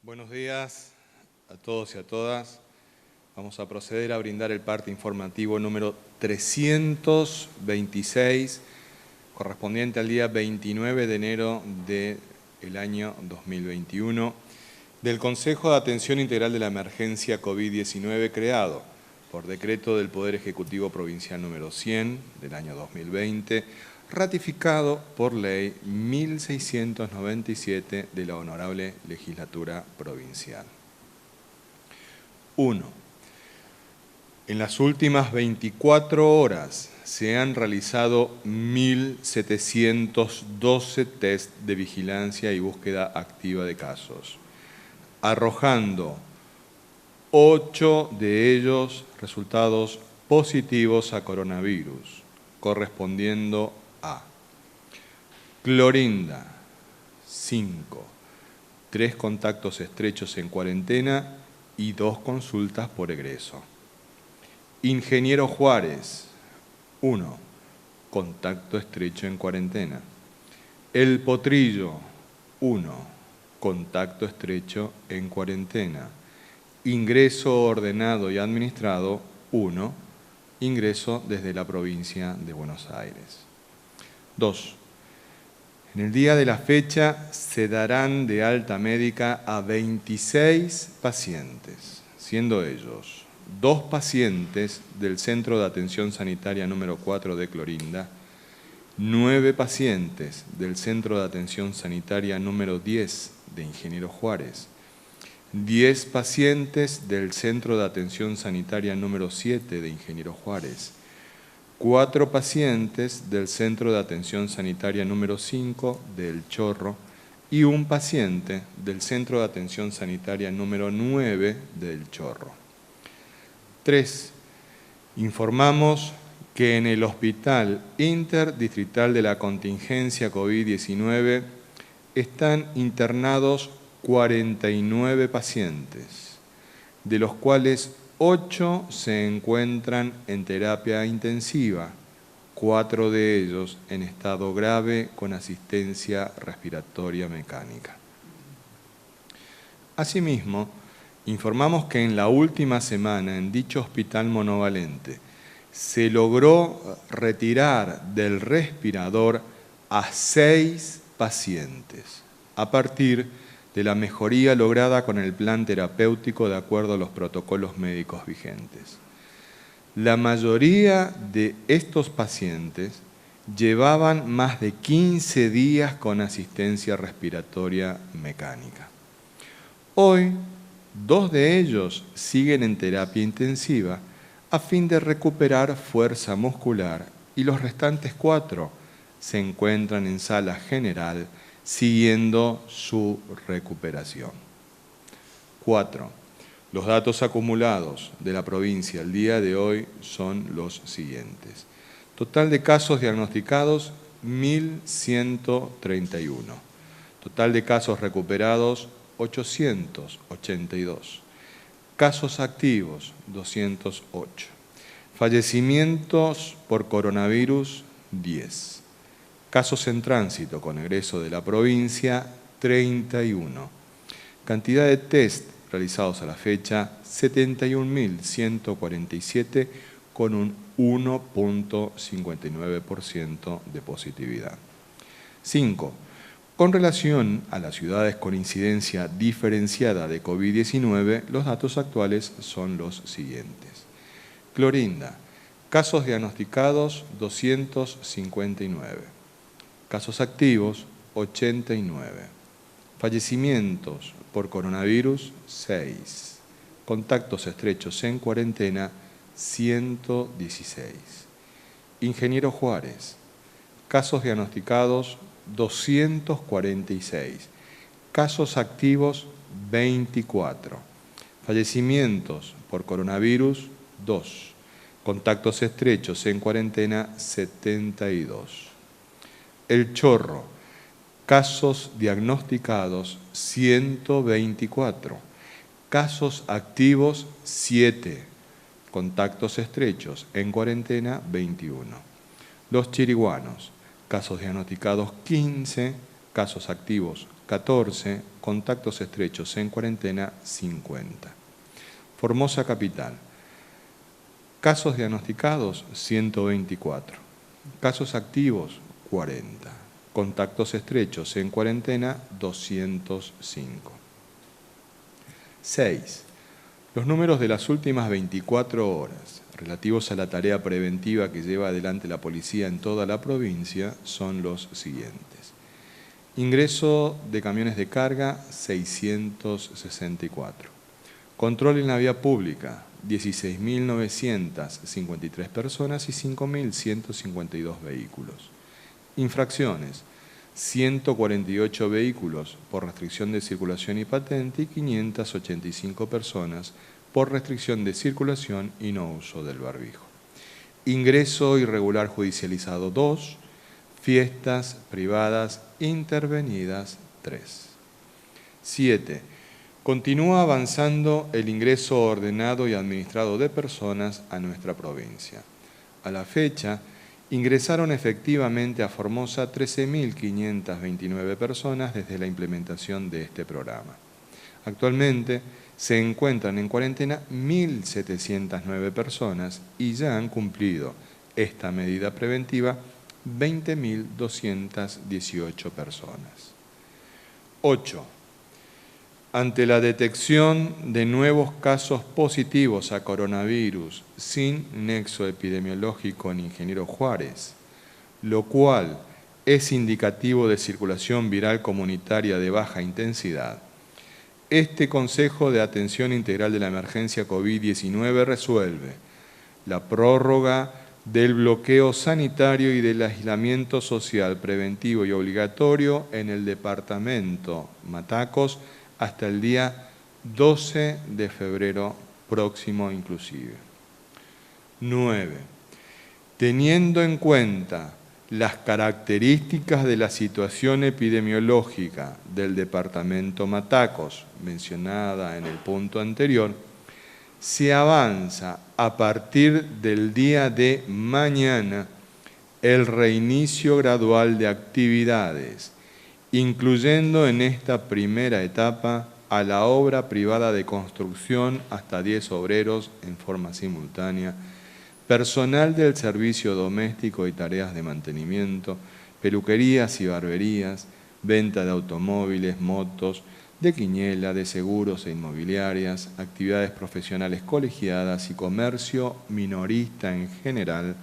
Buenos días a todos y a todas. Vamos a proceder a brindar el parte informativo número 326, correspondiente al día 29 de enero del año 2021, del Consejo de Atención Integral de la Emergencia COVID-19 creado por decreto del Poder Ejecutivo Provincial número 100 del año 2020, ratificado por ley 1697 de la Honorable Legislatura Provincial. 1. En las últimas 24 horas se han realizado 1.712 test de vigilancia y búsqueda activa de casos, arrojando 8 de ellos resultados positivos a coronavirus, correspondiendo a Clorinda, 5, 3 contactos estrechos en cuarentena y 2 consultas por egreso. Ingeniero Juárez, 1, contacto estrecho en cuarentena. El Potrillo, 1, contacto estrecho en cuarentena. Ingreso ordenado y administrado, 1, ingreso desde la provincia de Buenos Aires. 2. En el día de la fecha se darán de alta médica a 26 pacientes, siendo ellos 2 pacientes del Centro de Atención Sanitaria número 4 de Clorinda, 9 pacientes del Centro de Atención Sanitaria número 10 de Ingeniero Juárez, 10 pacientes del Centro de Atención Sanitaria número 7 de Ingeniero Juárez, 4 pacientes del Centro de Atención Sanitaria número 5 del Chorro y 1 paciente del Centro de Atención Sanitaria número 9 del Chorro. 3. Informamos que en el Hospital Interdistrital de la Contingencia COVID-19 están internados 49 pacientes, de los cuales 8 se encuentran en terapia intensiva, 4 de ellos en estado grave con asistencia respiratoria mecánica. Asimismo, informamos que en la última semana en dicho hospital monovalente se logró retirar del respirador a 6 pacientes a partir de la mejoría lograda con el plan terapéutico de acuerdo a los protocolos médicos vigentes. La mayoría de estos pacientes llevaban más de 15 días con asistencia respiratoria mecánica. Hoy, 2 de ellos siguen en terapia intensiva a fin de recuperar fuerza muscular y los restantes 4 se encuentran en sala general siguiendo su recuperación. 4. Los datos acumulados de la provincia al día de hoy son los siguientes. Total de casos diagnosticados, 1.131. Total de casos recuperados, 882. Casos activos, 208. Fallecimientos por coronavirus, 10. Casos en tránsito con egreso de la provincia, 31. Cantidad de test realizados a la fecha, 71.147 con un 1.59% de positividad. 5. Con relación a las ciudades con incidencia diferenciada de COVID-19, los datos actuales son los siguientes. Clorinda, casos diagnosticados, 259. Casos activos, 89. Fallecimientos por coronavirus, 6. Contactos estrechos en cuarentena, 116. Ingeniero Juárez, casos diagnosticados, 246. Casos activos, 24. Fallecimientos por coronavirus, 2. Contactos estrechos en cuarentena, 72. El Chorro, casos diagnosticados, 124. Casos activos, 7. Contactos estrechos en cuarentena, 21. Los Chiriguanos, casos diagnosticados, 15. Casos activos, 14, contactos estrechos en cuarentena, 50. Formosa Capital. Casos diagnosticados, 124. Casos activos, 40. Contactos estrechos en cuarentena, 205. 6. Los números de las últimas 24 horas relativos a la tarea preventiva que lleva adelante la policía en toda la provincia son los siguientes. Ingreso de camiones de carga, 664. Control en la vía pública, 16.953 personas y 5.152 vehículos. Infracciones, 148 vehículos por restricción de circulación y patente y 585 personas por restricción de circulación y no uso del barbijo. Ingreso irregular judicializado, 2. Fiestas privadas intervenidas, 3. 7. Continúa avanzando el ingreso ordenado y administrado de personas a nuestra provincia. A la fecha, ingresaron efectivamente a Formosa 13.529 personas desde la implementación de este programa. Actualmente se encuentran en cuarentena 1.709 personas y ya han cumplido esta medida preventiva 20.218 personas. 8. Ante la detección de nuevos casos positivos a coronavirus sin nexo epidemiológico en Ingeniero Juárez, lo cual es indicativo de circulación viral comunitaria de baja intensidad, este Consejo de Atención Integral de la Emergencia COVID-19 resuelve la prórroga del bloqueo sanitario y del aislamiento social preventivo y obligatorio en el departamento Matacos hasta el día 12 de febrero próximo inclusive. 9. Teniendo en cuenta las características de la situación epidemiológica del departamento Matacos, mencionada en el punto anterior, se avanza a partir del día de mañana el reinicio gradual de actividades, incluyendo en esta primera etapa a la obra privada de construcción hasta 10 obreros en forma simultánea, personal del servicio doméstico y tareas de mantenimiento, peluquerías y barberías, venta de automóviles, motos, de quiniela, de seguros e inmobiliarias, actividades profesionales colegiadas y comercio minorista en general,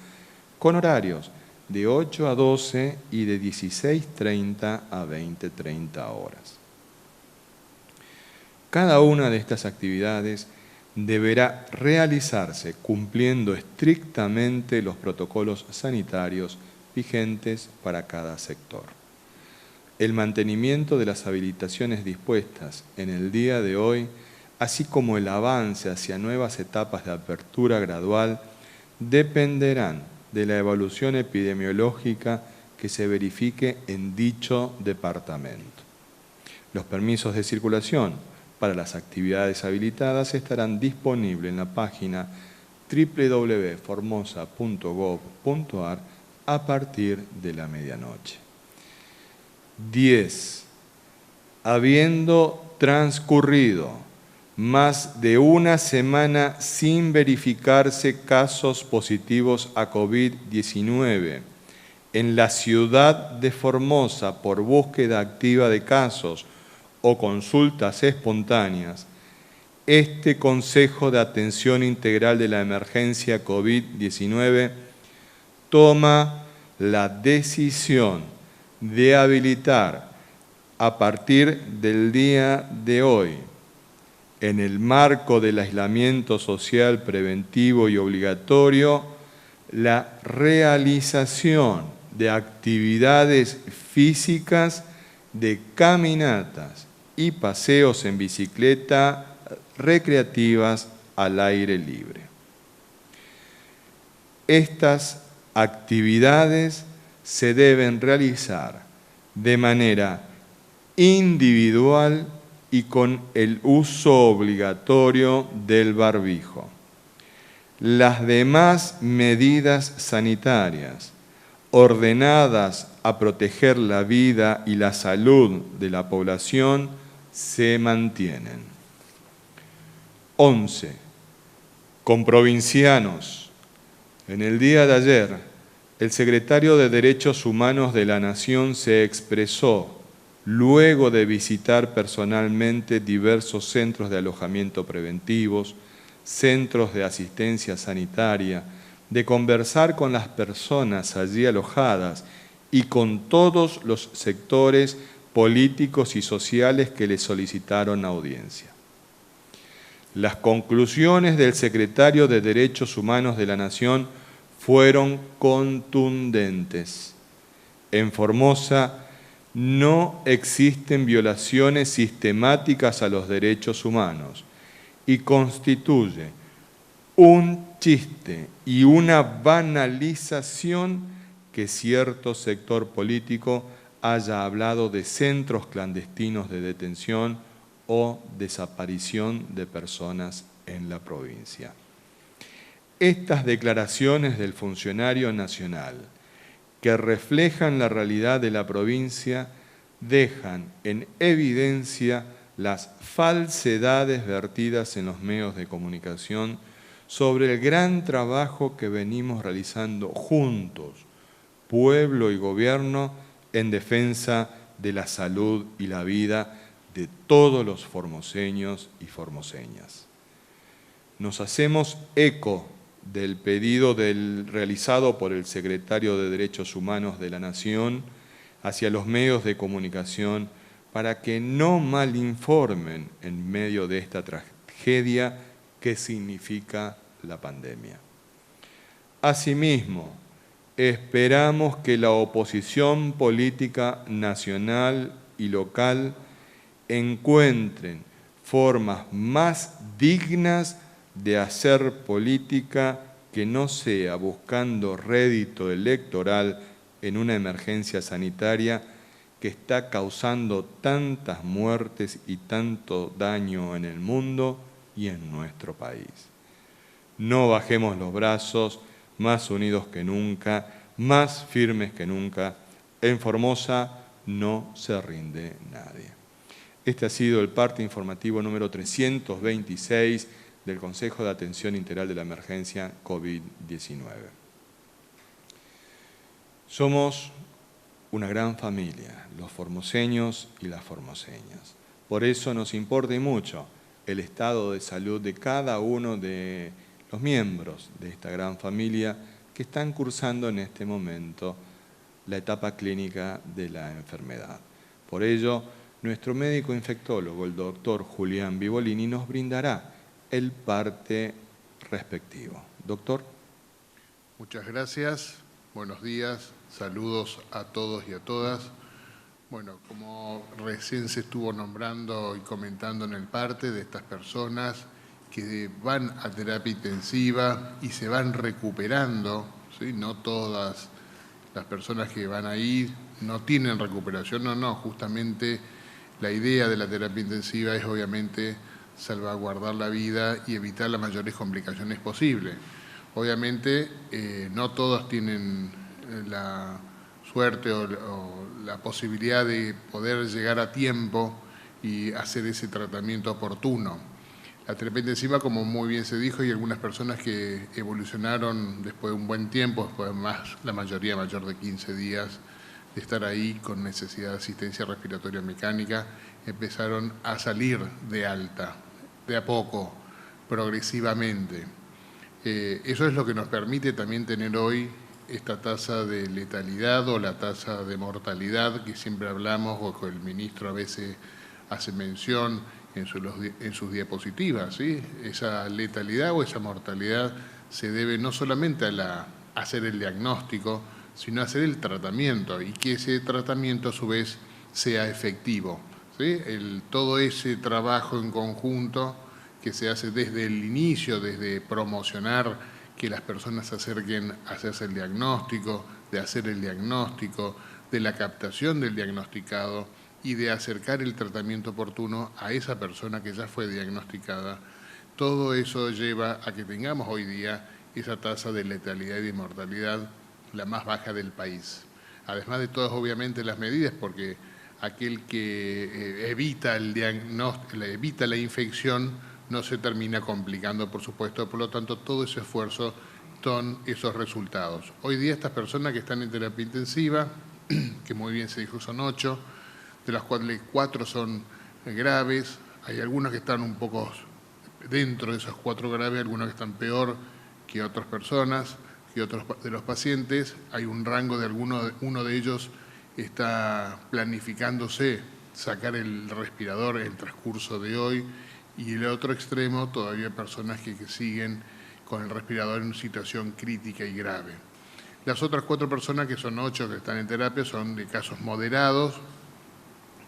con horarios de 8 a 12 y de 16:30 a 20:30 horas. Cada una de estas actividades deberá realizarse cumpliendo estrictamente los protocolos sanitarios vigentes para cada sector. El mantenimiento de las habilitaciones dispuestas en el día de hoy, así como el avance hacia nuevas etapas de apertura gradual, dependerán de la evolución epidemiológica que se verifique en dicho departamento. Los permisos de circulación para las actividades habilitadas estarán disponibles en la página www.formosa.gov.ar a partir de la medianoche. 10. Habiendo transcurrido más de una semana sin verificarse casos positivos a COVID-19 en la ciudad de Formosa por búsqueda activa de casos o consultas espontáneas, este Consejo de Atención Integral de la Emergencia COVID-19 toma la decisión de habilitar a partir del día de hoy, en el marco del aislamiento social preventivo y obligatorio, la realización de actividades físicas de caminatas y paseos en bicicleta recreativas al aire libre. Estas actividades se deben realizar de manera individual y con el uso obligatorio del barbijo. Las demás medidas sanitarias, ordenadas a proteger la vida y la salud de la población se mantienen. 11. Con provincianos. En el día de ayer, el secretario de Derechos Humanos de la Nación se expresó luego de visitar personalmente diversos centros de alojamiento preventivos, centros de asistencia sanitaria, de conversar con las personas allí alojadas y con todos los sectores políticos y sociales que le solicitaron audiencia. Las conclusiones del secretario de Derechos Humanos de la Nación fueron contundentes. En Formosa no existen violaciones sistemáticas a los derechos humanos y constituye un chiste y una banalización que cierto sector político haya hablado de centros clandestinos de detención o desaparición de personas en la provincia. Estas declaraciones del funcionario nacional, que reflejan la realidad de la provincia, dejan en evidencia las falsedades vertidas en los medios de comunicación sobre el gran trabajo que venimos realizando juntos, pueblo y gobierno, en defensa de la salud y la vida de todos los formoseños y formoseñas. Nos hacemos eco del pedido realizado por el secretario de Derechos Humanos de la Nación hacia los medios de comunicación para que no malinformen en medio de esta tragedia que significa la pandemia. Asimismo, esperamos que la oposición política nacional y local encuentren formas más dignas de hacer política que no sea buscando rédito electoral en una emergencia sanitaria que está causando tantas muertes y tanto daño en el mundo y en nuestro país. No bajemos los brazos, más unidos que nunca, más firmes que nunca. En Formosa no se rinde nadie. Este ha sido el parte informativo número 326 del Consejo de Atención Integral de la Emergencia COVID-19. Somos una gran familia, los formoseños y las formoseñas. Por eso nos importa y mucho el estado de salud de cada uno de los miembros de esta gran familia que están cursando en este momento la etapa clínica de la enfermedad. Por ello, nuestro médico infectólogo, el doctor Julián Vivolini, nos brindará el parte respectivo. Doctor. Muchas gracias, buenos días, saludos a todos y a todas. Bueno, como recién se estuvo nombrando y comentando en el parte de estas personas que van a terapia intensiva y se van recuperando, ¿sí? No todas las personas que van ahí no tienen recuperación, no, justamente la idea de la terapia intensiva es obviamente salvaguardar la vida y evitar las mayores complicaciones posibles. Obviamente no todos tienen la suerte o la posibilidad de poder llegar a tiempo y hacer ese tratamiento oportuno. La terapia intensiva, como muy bien se dijo, hay algunas personas que evolucionaron después de un buen tiempo, después más, la mayoría mayor de 15 días de estar ahí con necesidad de asistencia respiratoria mecánica, empezaron a salir de alta, de a poco, progresivamente. Eso es lo que nos permite también tener hoy esta tasa de letalidad o la tasa de mortalidad que siempre hablamos o que el ministro a veces hace mención en sus diapositivas, ¿sí? Esa letalidad o esa mortalidad se debe no solamente a hacer el diagnóstico, sino a hacer el tratamiento y que ese tratamiento a su vez sea efectivo, ¿sí? Todo ese trabajo en conjunto que se hace desde el inicio, desde promocionar que las personas se acerquen a hacerse el diagnóstico, de hacer el diagnóstico, de la captación del diagnosticado y de acercar el tratamiento oportuno a esa persona que ya fue diagnosticada. Todo eso lleva a que tengamos hoy día esa tasa de letalidad y de mortalidad la más baja del país. Además de todas, obviamente, las medidas, porque aquel que evita la infección no se termina complicando, por supuesto. Por lo tanto, todo ese esfuerzo son esos resultados. Hoy día estas personas que están en terapia intensiva, que muy bien se dijo son 8, de las cuales 4 son graves, hay algunos que están un poco dentro de esos 4 graves, algunos que están peor que otras personas, que otros de los pacientes. Hay un rango de uno de ellos está planificándose sacar el respirador en el transcurso de hoy, y el otro extremo todavía hay personas que siguen con el respirador en una situación crítica y grave. Las otras 4 personas, que son 8 que están en terapia, son de casos moderados,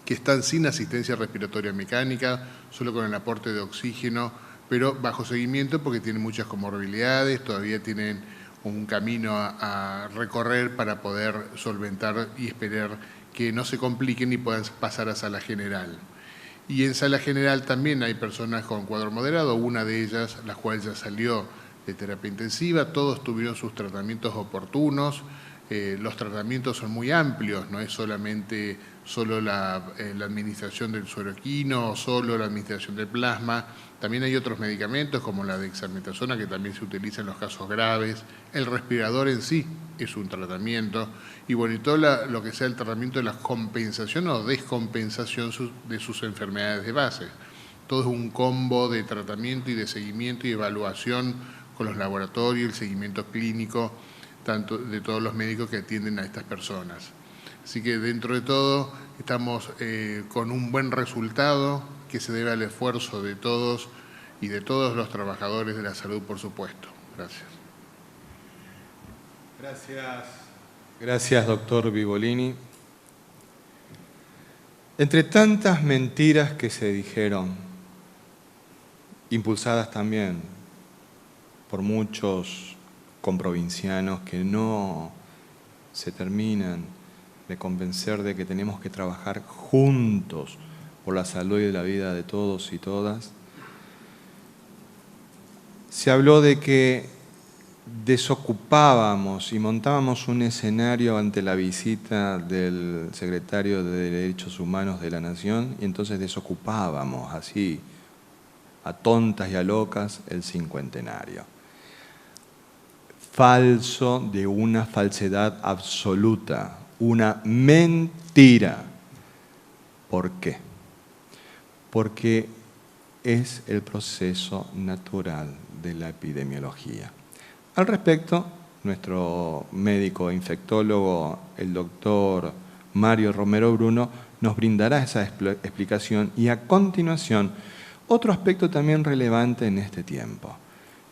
que están sin asistencia respiratoria mecánica, solo con el aporte de oxígeno, pero bajo seguimiento porque tienen muchas comorbilidades, todavía tienen un camino a recorrer para poder solventar y esperar que no se compliquen y puedan pasar a sala general. Y en sala general también hay personas con cuadro moderado, una de ellas, la cual ya salió de terapia intensiva, todos tuvieron sus tratamientos oportunos. Los tratamientos son muy amplios, no es solamente la administración del suero equino o solo la administración del plasma. También hay otros medicamentos como la dexametasona, que también se utiliza en los casos graves. El respirador en sí es un tratamiento. Y bueno, y todo lo que sea el tratamiento de la compensación o descompensación de sus enfermedades de base. Todo es un combo de tratamiento y de seguimiento y evaluación con los laboratorios, el seguimiento clínico, tanto de todos los médicos que atienden a estas personas. Así que dentro de todo estamos con un buen resultado que se debe al esfuerzo de todos y de todos los trabajadores de la salud, por supuesto. Gracias. Gracias, doctor Vivolini. Entre tantas mentiras que se dijeron, impulsadas también por muchos comprovincianos que no se terminan de convencer de que tenemos que trabajar juntos por la salud y la vida de todos y todas, se habló de que desocupábamos y montábamos un escenario ante la visita del secretario de Derechos Humanos de la Nación y entonces desocupábamos así a tontas y a locas el cincuentenario. Falso, de una falsedad absoluta, una mentira. ¿Por qué? Porque es el proceso natural de la epidemiología. Al respecto, nuestro médico infectólogo, el doctor Mario Romero Bruno, nos brindará esa explicación y a continuación, otro aspecto también relevante en este tiempo.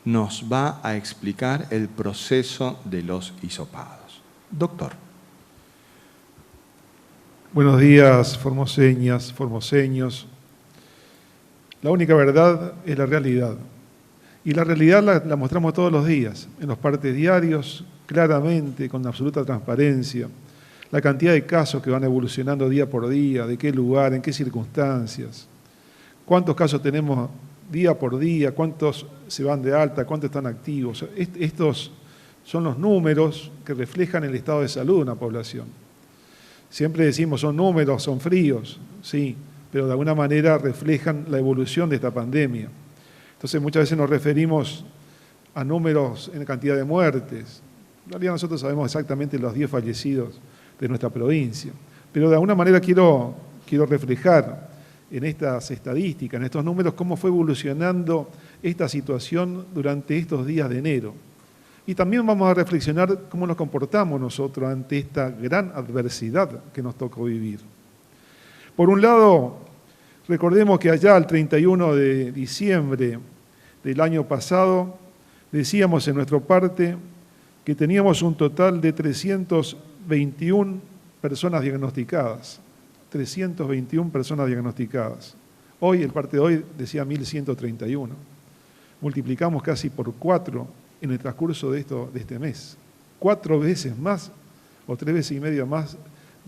Nos va a explicar el proceso de los hisopados. Doctor. Buenos días, formoseñas, formoseños. La única verdad es la realidad. Y la realidad la mostramos todos los días, en los partes diarios, claramente, con absoluta transparencia. La cantidad de casos que van evolucionando día por día, de qué lugar, en qué circunstancias. Cuántos casos tenemos día por día, cuántos se van de alta, cuántos están activos. Estos son los números que reflejan el estado de salud de una población. Siempre decimos son números, son fríos, sí, pero de alguna manera reflejan la evolución de esta pandemia. Entonces muchas veces nos referimos a números en cantidad de muertes. En realidad nosotros sabemos exactamente los 10 fallecidos de nuestra provincia. Pero de alguna manera quiero reflejar en estas estadísticas, en estos números, cómo fue evolucionando esta situación durante estos días de enero. Y también vamos a reflexionar cómo nos comportamos nosotros ante esta gran adversidad que nos tocó vivir. Por un lado, recordemos que allá el 31 de diciembre del año pasado, decíamos en nuestra parte que teníamos un total de 321 personas diagnosticadas. 321 personas diagnosticadas. Hoy, el parte de hoy, decía 1.131. Multiplicamos casi por 4 en el transcurso de este mes. 4 veces más, o 3 veces y media más,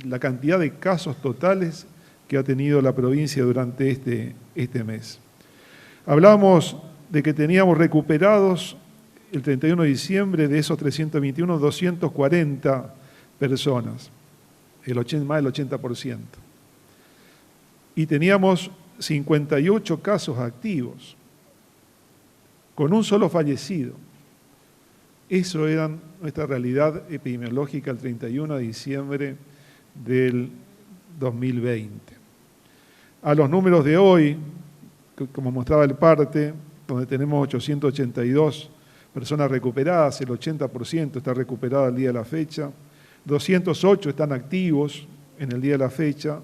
la cantidad de casos totales que ha tenido la provincia durante este mes. Hablamos de que teníamos recuperados el 31 de diciembre, de esos 321, 240 personas, más del 80%. Y teníamos 58 casos activos, con un solo fallecido. Eso era nuestra realidad epidemiológica el 31 de diciembre del 2020. A los números de hoy, como mostraba el parte, donde tenemos 882 personas recuperadas, el 80% está recuperado al día de la fecha, 208 están activos en el día de la fecha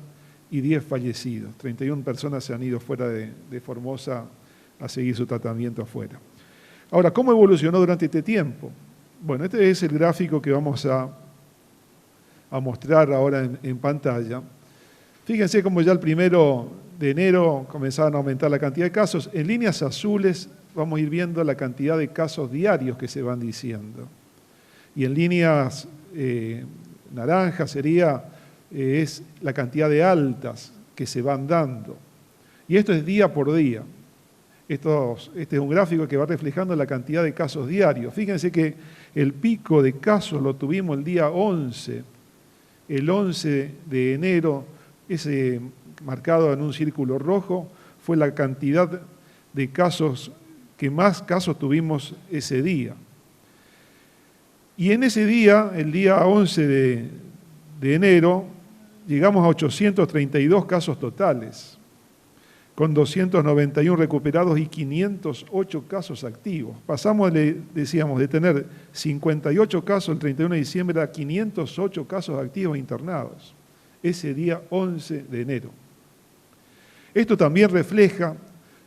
y 10 fallecidos. 31 personas se han ido fuera de Formosa a seguir su tratamiento afuera. Ahora, ¿cómo evolucionó durante este tiempo? Bueno, este es el gráfico que vamos a mostrar ahora en pantalla. Fíjense cómo ya el 1 de enero comenzaban a aumentar la cantidad de casos. En líneas azules vamos a ir viendo la cantidad de casos diarios que se van diciendo. Y en líneas naranjas es la cantidad de altas que se van dando. Y esto es día por día. Este es un gráfico que va reflejando la cantidad de casos diarios. Fíjense que el pico de casos lo tuvimos el día 11, el 11 de enero, ese marcado en un círculo rojo, fue la cantidad de casos, que más casos tuvimos ese día. Y en ese día, el día 11 de enero, llegamos a 832 casos totales, con 291 recuperados y 508 casos activos. Pasamos, decíamos, de tener 58 casos el 31 de diciembre a 508 casos activos internados, ese día 11 de enero. Esto también refleja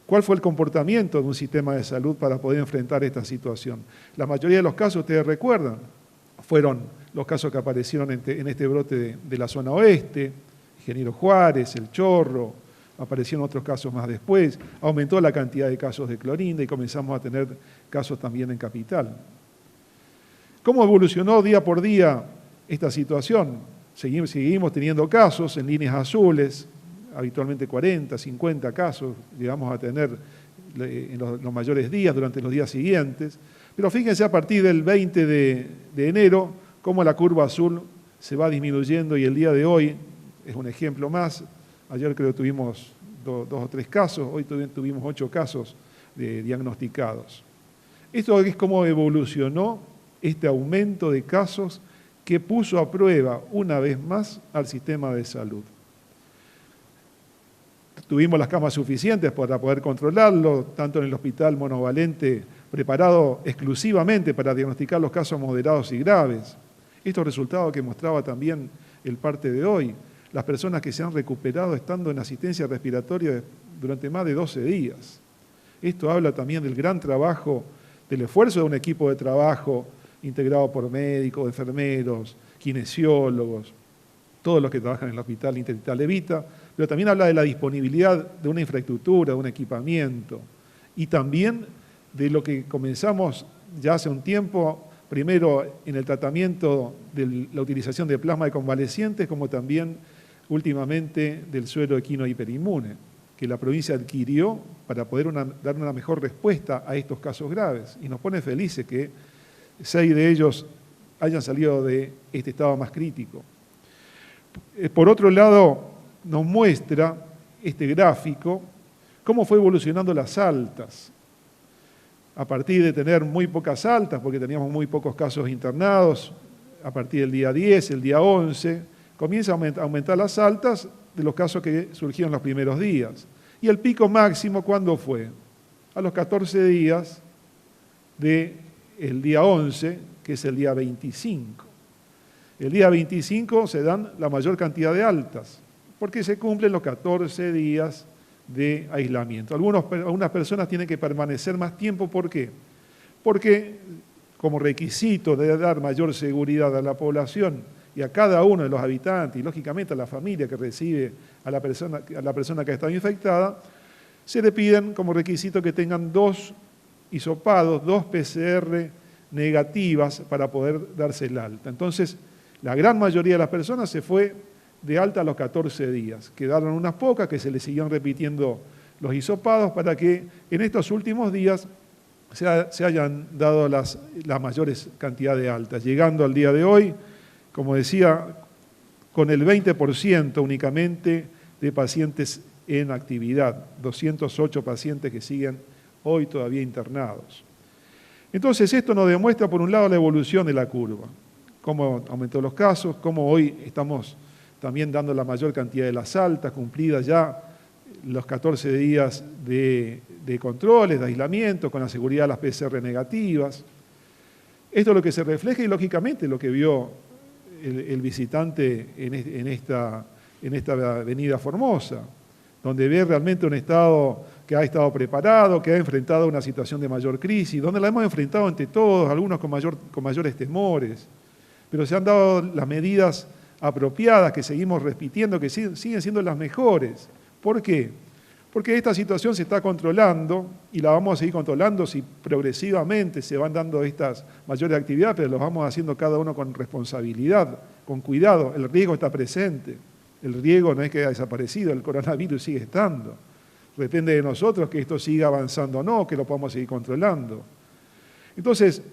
cuál fue el comportamiento de un sistema de salud para poder enfrentar esta situación. La mayoría de los casos, ustedes recuerdan, fueron los casos que aparecieron en este brote de la zona oeste, Ingeniero Juárez, El Chorro, aparecieron otros casos más después, aumentó la cantidad de casos de Clorinda y comenzamos a tener casos también en Capital. ¿Cómo evolucionó día por día esta situación? Seguimos teniendo casos en líneas azules, habitualmente 40, 50 casos llegamos a tener en los mayores días, durante los días siguientes, pero fíjense a partir del 20 de enero cómo la curva azul se va disminuyendo y el día de hoy es un ejemplo más. Ayer creo que tuvimos 2 o 3 casos, hoy tuvimos 8 casos diagnosticados. Esto es cómo evolucionó este aumento de casos que puso a prueba una vez más al sistema de salud. Tuvimos las camas suficientes para poder controlarlo, tanto en el hospital monovalente preparado exclusivamente para diagnosticar los casos moderados y graves. Estos resultados que mostraba también el parte de hoy, las personas que se han recuperado estando en asistencia respiratoria durante más de 12 días. Esto habla también del gran trabajo, del esfuerzo de un equipo de trabajo integrado por médicos, enfermeros, kinesiólogos, todos los que trabajan en el Hospital Interdistrital de Evita, pero también habla de la disponibilidad de una infraestructura, de un equipamiento, y también de lo que comenzamos ya hace un tiempo, primero en el tratamiento de la utilización de plasma de convalecientes, como también últimamente del suero equino hiperinmune, que la provincia adquirió para poder dar una mejor respuesta a estos casos graves. Y nos pone felices que 6 de ellos hayan salido de este estado más crítico. Por otro lado, nos muestra este gráfico cómo fue evolucionando las altas. A partir de tener muy pocas altas, porque teníamos muy pocos casos internados, a partir del día 10, el día 11, comienza a aumentar las altas de los casos que surgieron los primeros días. Y el pico máximo, ¿cuándo fue? A los 14 días del día 11, que es el día 25. El día 25 se dan la mayor cantidad de altas, porque se cumplen los 14 días de aislamiento. Algunas personas tienen que permanecer más tiempo, ¿por qué? Porque como requisito de dar mayor seguridad a la población y a cada uno de los habitantes, y lógicamente a la familia que recibe a la persona que ha estado infectada, se le piden como requisito que tengan 2 hisopados, 2 PCR negativas para poder darse el alta. Entonces, la gran mayoría de las personas se fue de alta a los 14 días. Quedaron unas pocas que se les siguieron repitiendo los hisopados para que en estos últimos días se hayan dado las mayores cantidades de altas, llegando al día de hoy, como decía, con el 20% únicamente de pacientes en actividad, 208 pacientes que siguen hoy todavía internados. Entonces esto nos demuestra por un lado la evolución de la curva, cómo aumentó los casos, cómo hoy estamos también dando la mayor cantidad de las altas, cumplidas ya los 14 días de controles, de aislamiento, con la seguridad de las PCR negativas. Esto es lo que se refleja y lógicamente lo que vio el visitante en esta avenida Formosa, donde ve realmente un Estado que ha estado preparado, que ha enfrentado una situación de mayor crisis, donde la hemos enfrentado entre todos, algunos con mayores temores, pero se han dado las medidas apropiadas que seguimos repitiendo, que siguen siendo las mejores. ¿Por qué? Porque esta situación se está controlando y la vamos a seguir controlando si progresivamente se van dando estas mayores actividades, pero lo vamos haciendo cada uno con responsabilidad, con cuidado. El riesgo está presente, el riesgo no es que haya desaparecido, el coronavirus sigue estando. Depende de nosotros que esto siga avanzando o no, que lo podamos seguir controlando. Entonces,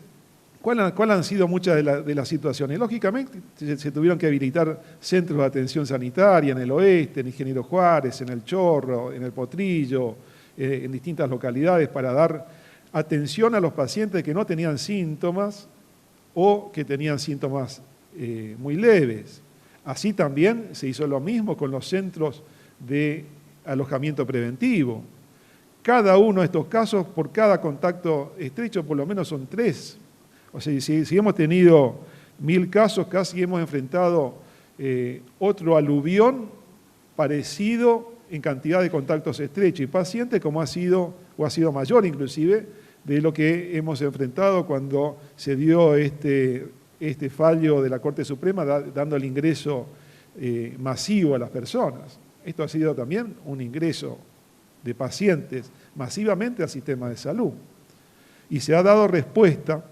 ¿cuáles han sido muchas de las situaciones? Lógicamente, se tuvieron que habilitar centros de atención sanitaria en el oeste, en Ingeniero Juárez, en El Chorro, en El Potrillo, en distintas localidades para dar atención a los pacientes que no tenían síntomas o que tenían síntomas muy leves. Así también se hizo lo mismo con los centros de alojamiento preventivo. Cada uno de estos casos, por cada contacto estrecho, por lo menos son 3. O sea, si hemos tenido 1000 casos, casi hemos enfrentado otro aluvión parecido en cantidad de contactos estrechos y pacientes, como ha sido mayor inclusive, de lo que hemos enfrentado cuando se dio este fallo de la Corte Suprema dando el ingreso masivo a las personas. Esto ha sido también un ingreso de pacientes masivamente al sistema de salud. Y se ha dado respuesta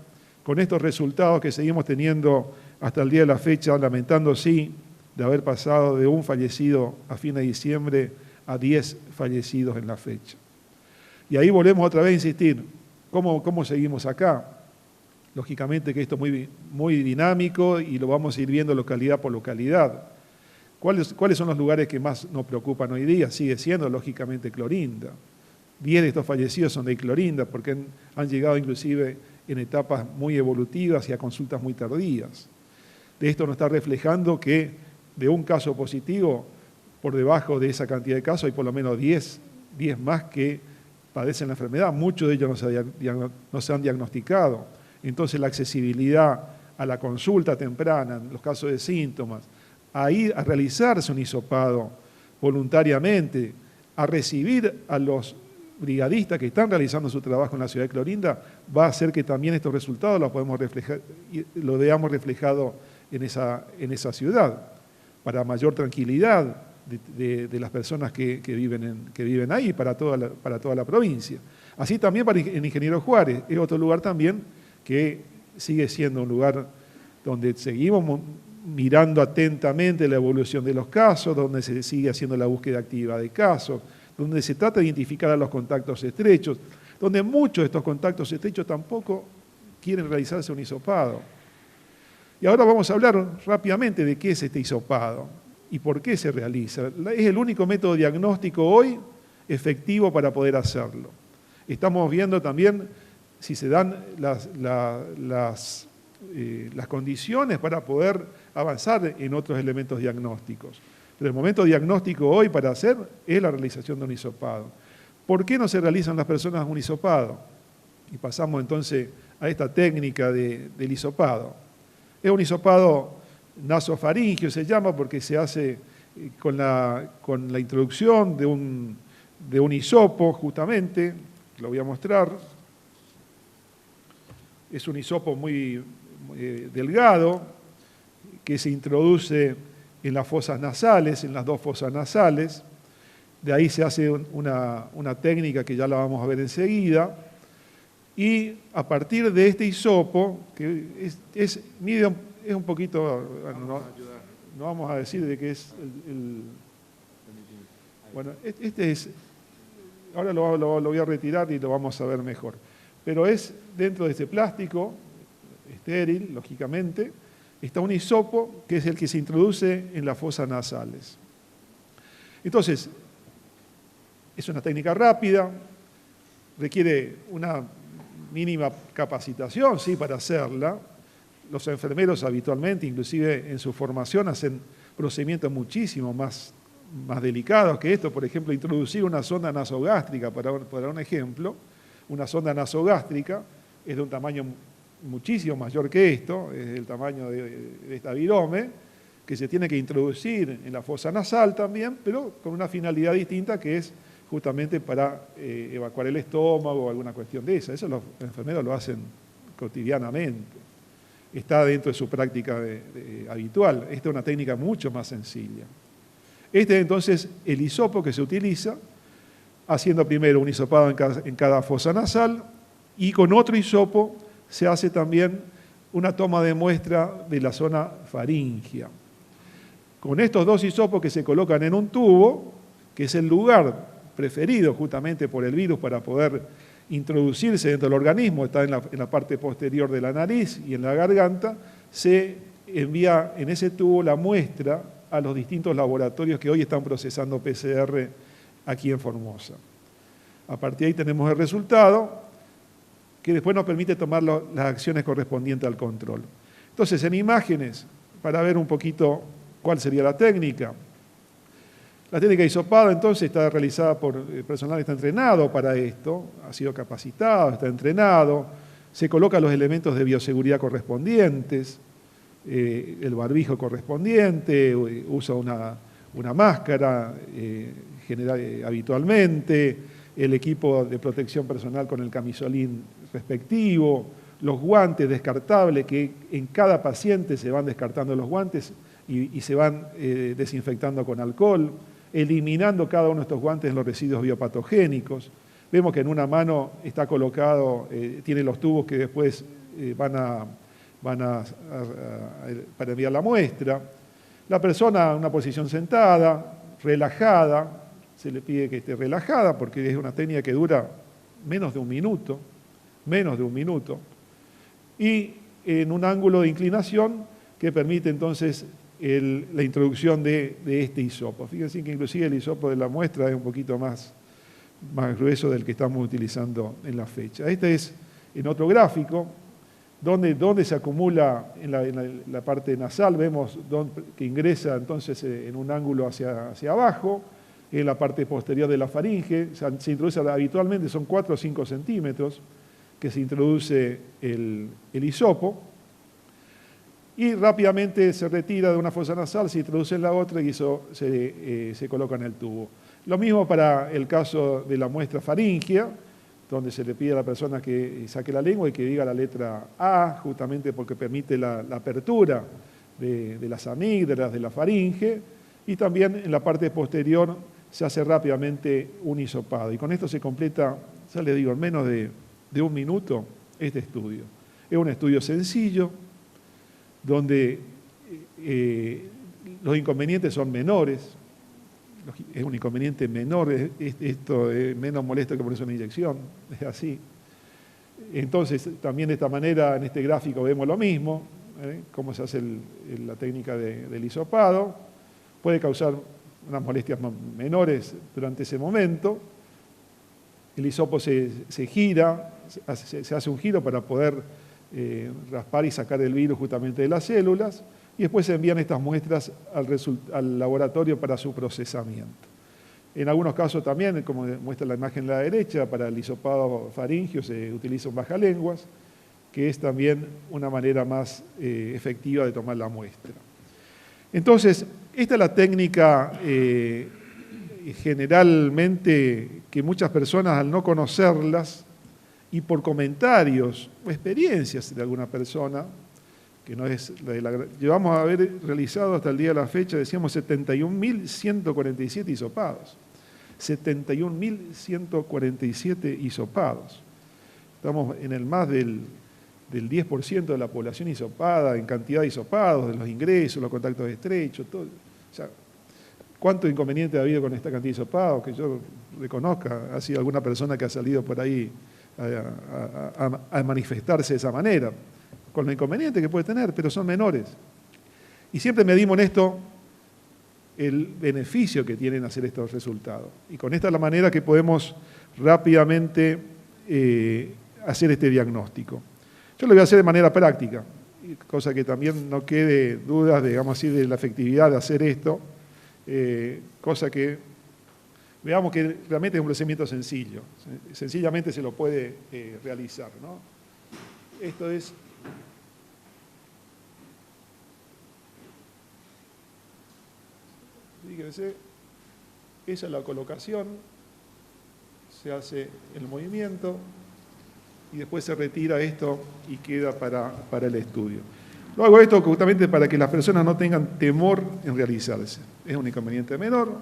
con estos resultados que seguimos teniendo hasta el día de la fecha, lamentando sí de haber pasado de 1 fallecido a fin de diciembre a 10 fallecidos en la fecha. Y ahí volvemos otra vez a insistir, ¿cómo seguimos acá? Lógicamente que esto es muy dinámico y lo vamos a ir viendo localidad por localidad. ¿Cuáles son los lugares que más nos preocupan hoy día? Sigue siendo, lógicamente, Clorinda. 10 de estos fallecidos son de Clorinda porque han llegado inclusive en etapas muy evolutivas y a consultas muy tardías. De esto nos está reflejando que de un caso positivo, por debajo de esa cantidad de casos, hay por lo menos 10 más que padecen la enfermedad. Muchos de ellos no se han diagnosticado. Entonces la accesibilidad a la consulta temprana, en los casos de síntomas, a ir a realizarse un hisopado voluntariamente, a recibir a los brigadistas que están realizando su trabajo en la ciudad de Clorinda, va a hacer que también estos resultados los podemos reflejar, lo veamos reflejado en esa ciudad, para mayor tranquilidad de las personas que viven ahí, para toda la provincia. Así también en Ingeniero Juárez, es otro lugar también que sigue siendo un lugar donde seguimos mirando atentamente la evolución de los casos, donde se sigue haciendo la búsqueda activa de casos, donde se trata de identificar a los contactos estrechos, donde muchos de estos contactos estrechos tampoco quieren realizarse un hisopado. Y ahora vamos a hablar rápidamente de qué es este hisopado y por qué se realiza. Es el único método diagnóstico hoy efectivo para poder hacerlo. Estamos viendo también si se dan las condiciones para poder avanzar en otros elementos diagnósticos. Pero el momento diagnóstico hoy para hacer es la realización de un hisopado. ¿Por qué no se realizan las personas un hisopado? Y pasamos entonces a esta técnica del hisopado. Es un hisopado nasofaringio, se llama porque se hace con la introducción de un hisopo, justamente, lo voy a mostrar. Es un hisopo muy delgado que se introduce en las fosas nasales, en las 2 fosas nasales. De ahí se hace una técnica que ya la vamos a ver enseguida. Y a partir de este hisopo, que es un poquito, no vamos a decir de qué es bueno, este es, ahora lo voy a retirar y lo vamos a ver mejor. pero es dentro de ese plástico, estéril, lógicamente, está un hisopo que es el que se introduce en las fosas nasales. Entonces, es una técnica rápida, requiere una mínima capacitación, sí, para hacerla. Los enfermeros habitualmente, inclusive en su formación, hacen procedimientos muchísimo más delicados que esto. Por ejemplo, introducir una sonda nasogástrica, para un ejemplo. Una sonda nasogástrica es de un tamaño muchísimo mayor que esto, es el tamaño de esta virome, que se tiene que introducir en la fosa nasal también, pero con una finalidad distinta, que es justamente para evacuar el estómago o alguna cuestión de esa. Eso los enfermeros lo hacen cotidianamente. Está dentro de su práctica habitual. Esta es una técnica mucho más sencilla. Este es entonces el hisopo que se utiliza, haciendo primero un hisopado en cada fosa nasal, y con otro hisopo se hace también una toma de muestra de la zona faríngea. Con estos dos hisopos que se colocan en un tubo, que es el lugar preferido justamente por el virus para poder introducirse dentro del organismo, está en la parte posterior de la nariz y en la garganta, se envía en ese tubo la muestra a los distintos laboratorios que hoy están procesando PCR aquí en Formosa. A partir de ahí tenemos el resultado, que después nos permite tomar las acciones correspondientes al control. Entonces, en imágenes, para ver un poquito cuál sería la técnica. La técnica de hisopado, entonces, está realizada por personal que está entrenado para esto, ha sido capacitado, está entrenado, se colocan los elementos de bioseguridad correspondientes, el barbijo correspondiente, usa una máscara habitualmente, el equipo de protección personal con el camisolín respectivo, los guantes descartables, que en cada paciente se van descartando los guantes y se van desinfectando con alcohol, eliminando cada uno de estos guantes en los residuos biopatogénicos. Vemos que en una mano está colocado, tiene los tubos que después para enviar la muestra. La persona en una posición sentada, relajada, se le pide que esté relajada porque es una técnica que dura menos de un minuto, y en un ángulo de inclinación que permite entonces la introducción de este hisopo. Fíjense que inclusive el hisopo de la muestra es un poquito más grueso del que estamos utilizando en la fecha. Este es en otro gráfico, donde se acumula en la parte nasal, vemos que ingresa entonces en un ángulo hacia abajo, en la parte posterior de la faringe, se introduce habitualmente, son 4 o 5 centímetros que se introduce el hisopo, y rápidamente se retira de una fosa nasal, se introduce en la otra y eso se coloca en el tubo. Lo mismo para el caso de la muestra faríngea, donde se le pide a la persona que saque la lengua y que diga la letra A, justamente porque permite la apertura de las amígdalas, de la faringe, y también en la parte posterior se hace rápidamente un hisopado. Y con esto se completa, ya les digo, en menos de un minuto este estudio. Es un estudio sencillo, donde los inconvenientes son menores, es un inconveniente menor, esto es menos molesto que ponerse una inyección, es así. Entonces, también de esta manera, en este gráfico vemos lo mismo, cómo se hace la técnica del hisopado, puede causar unas molestias menores durante ese momento, el hisopo se gira, se hace un giro para poder raspar y sacar el virus justamente de las células, y después se envían estas muestras al laboratorio para su procesamiento. En algunos casos también, como muestra la imagen a la derecha, para el hisopado faríngeo se utiliza un bajalenguas, que es también una manera más efectiva de tomar la muestra. Entonces, esta es la técnica generalmente que muchas personas, al no conocerlas, y por comentarios o experiencias de alguna persona, que no es la de la... Llevamos a haber realizado hasta el día de la fecha, decíamos, 71.147 hisopados. 71.147 hisopados. Estamos en el más del 10% de la población hisopada, en cantidad de hisopados, de los ingresos, los contactos estrechos, todo. O sea, ¿cuánto inconveniente ha habido con esta cantidad de hisopados? Que yo reconozca, ha sido alguna persona que ha salido por ahí a manifestarse de esa manera, con lo inconveniente que puede tener, pero son menores. Y siempre medimos en esto el beneficio que tienen hacer estos resultados. Y con esta es la manera que podemos rápidamente hacer este diagnóstico. Yo lo voy a hacer de manera práctica, cosa que también no quede dudas, digamos así, de la efectividad de hacer esto, cosa que veamos que realmente es un procedimiento sencillo, sencillamente se lo puede realizar, ¿no? Esto es... Fíjense, esa es la colocación, se hace el movimiento y después se retira esto y queda para el estudio. Lo hago esto justamente para que las personas no tengan temor en realizarse. Es un inconveniente menor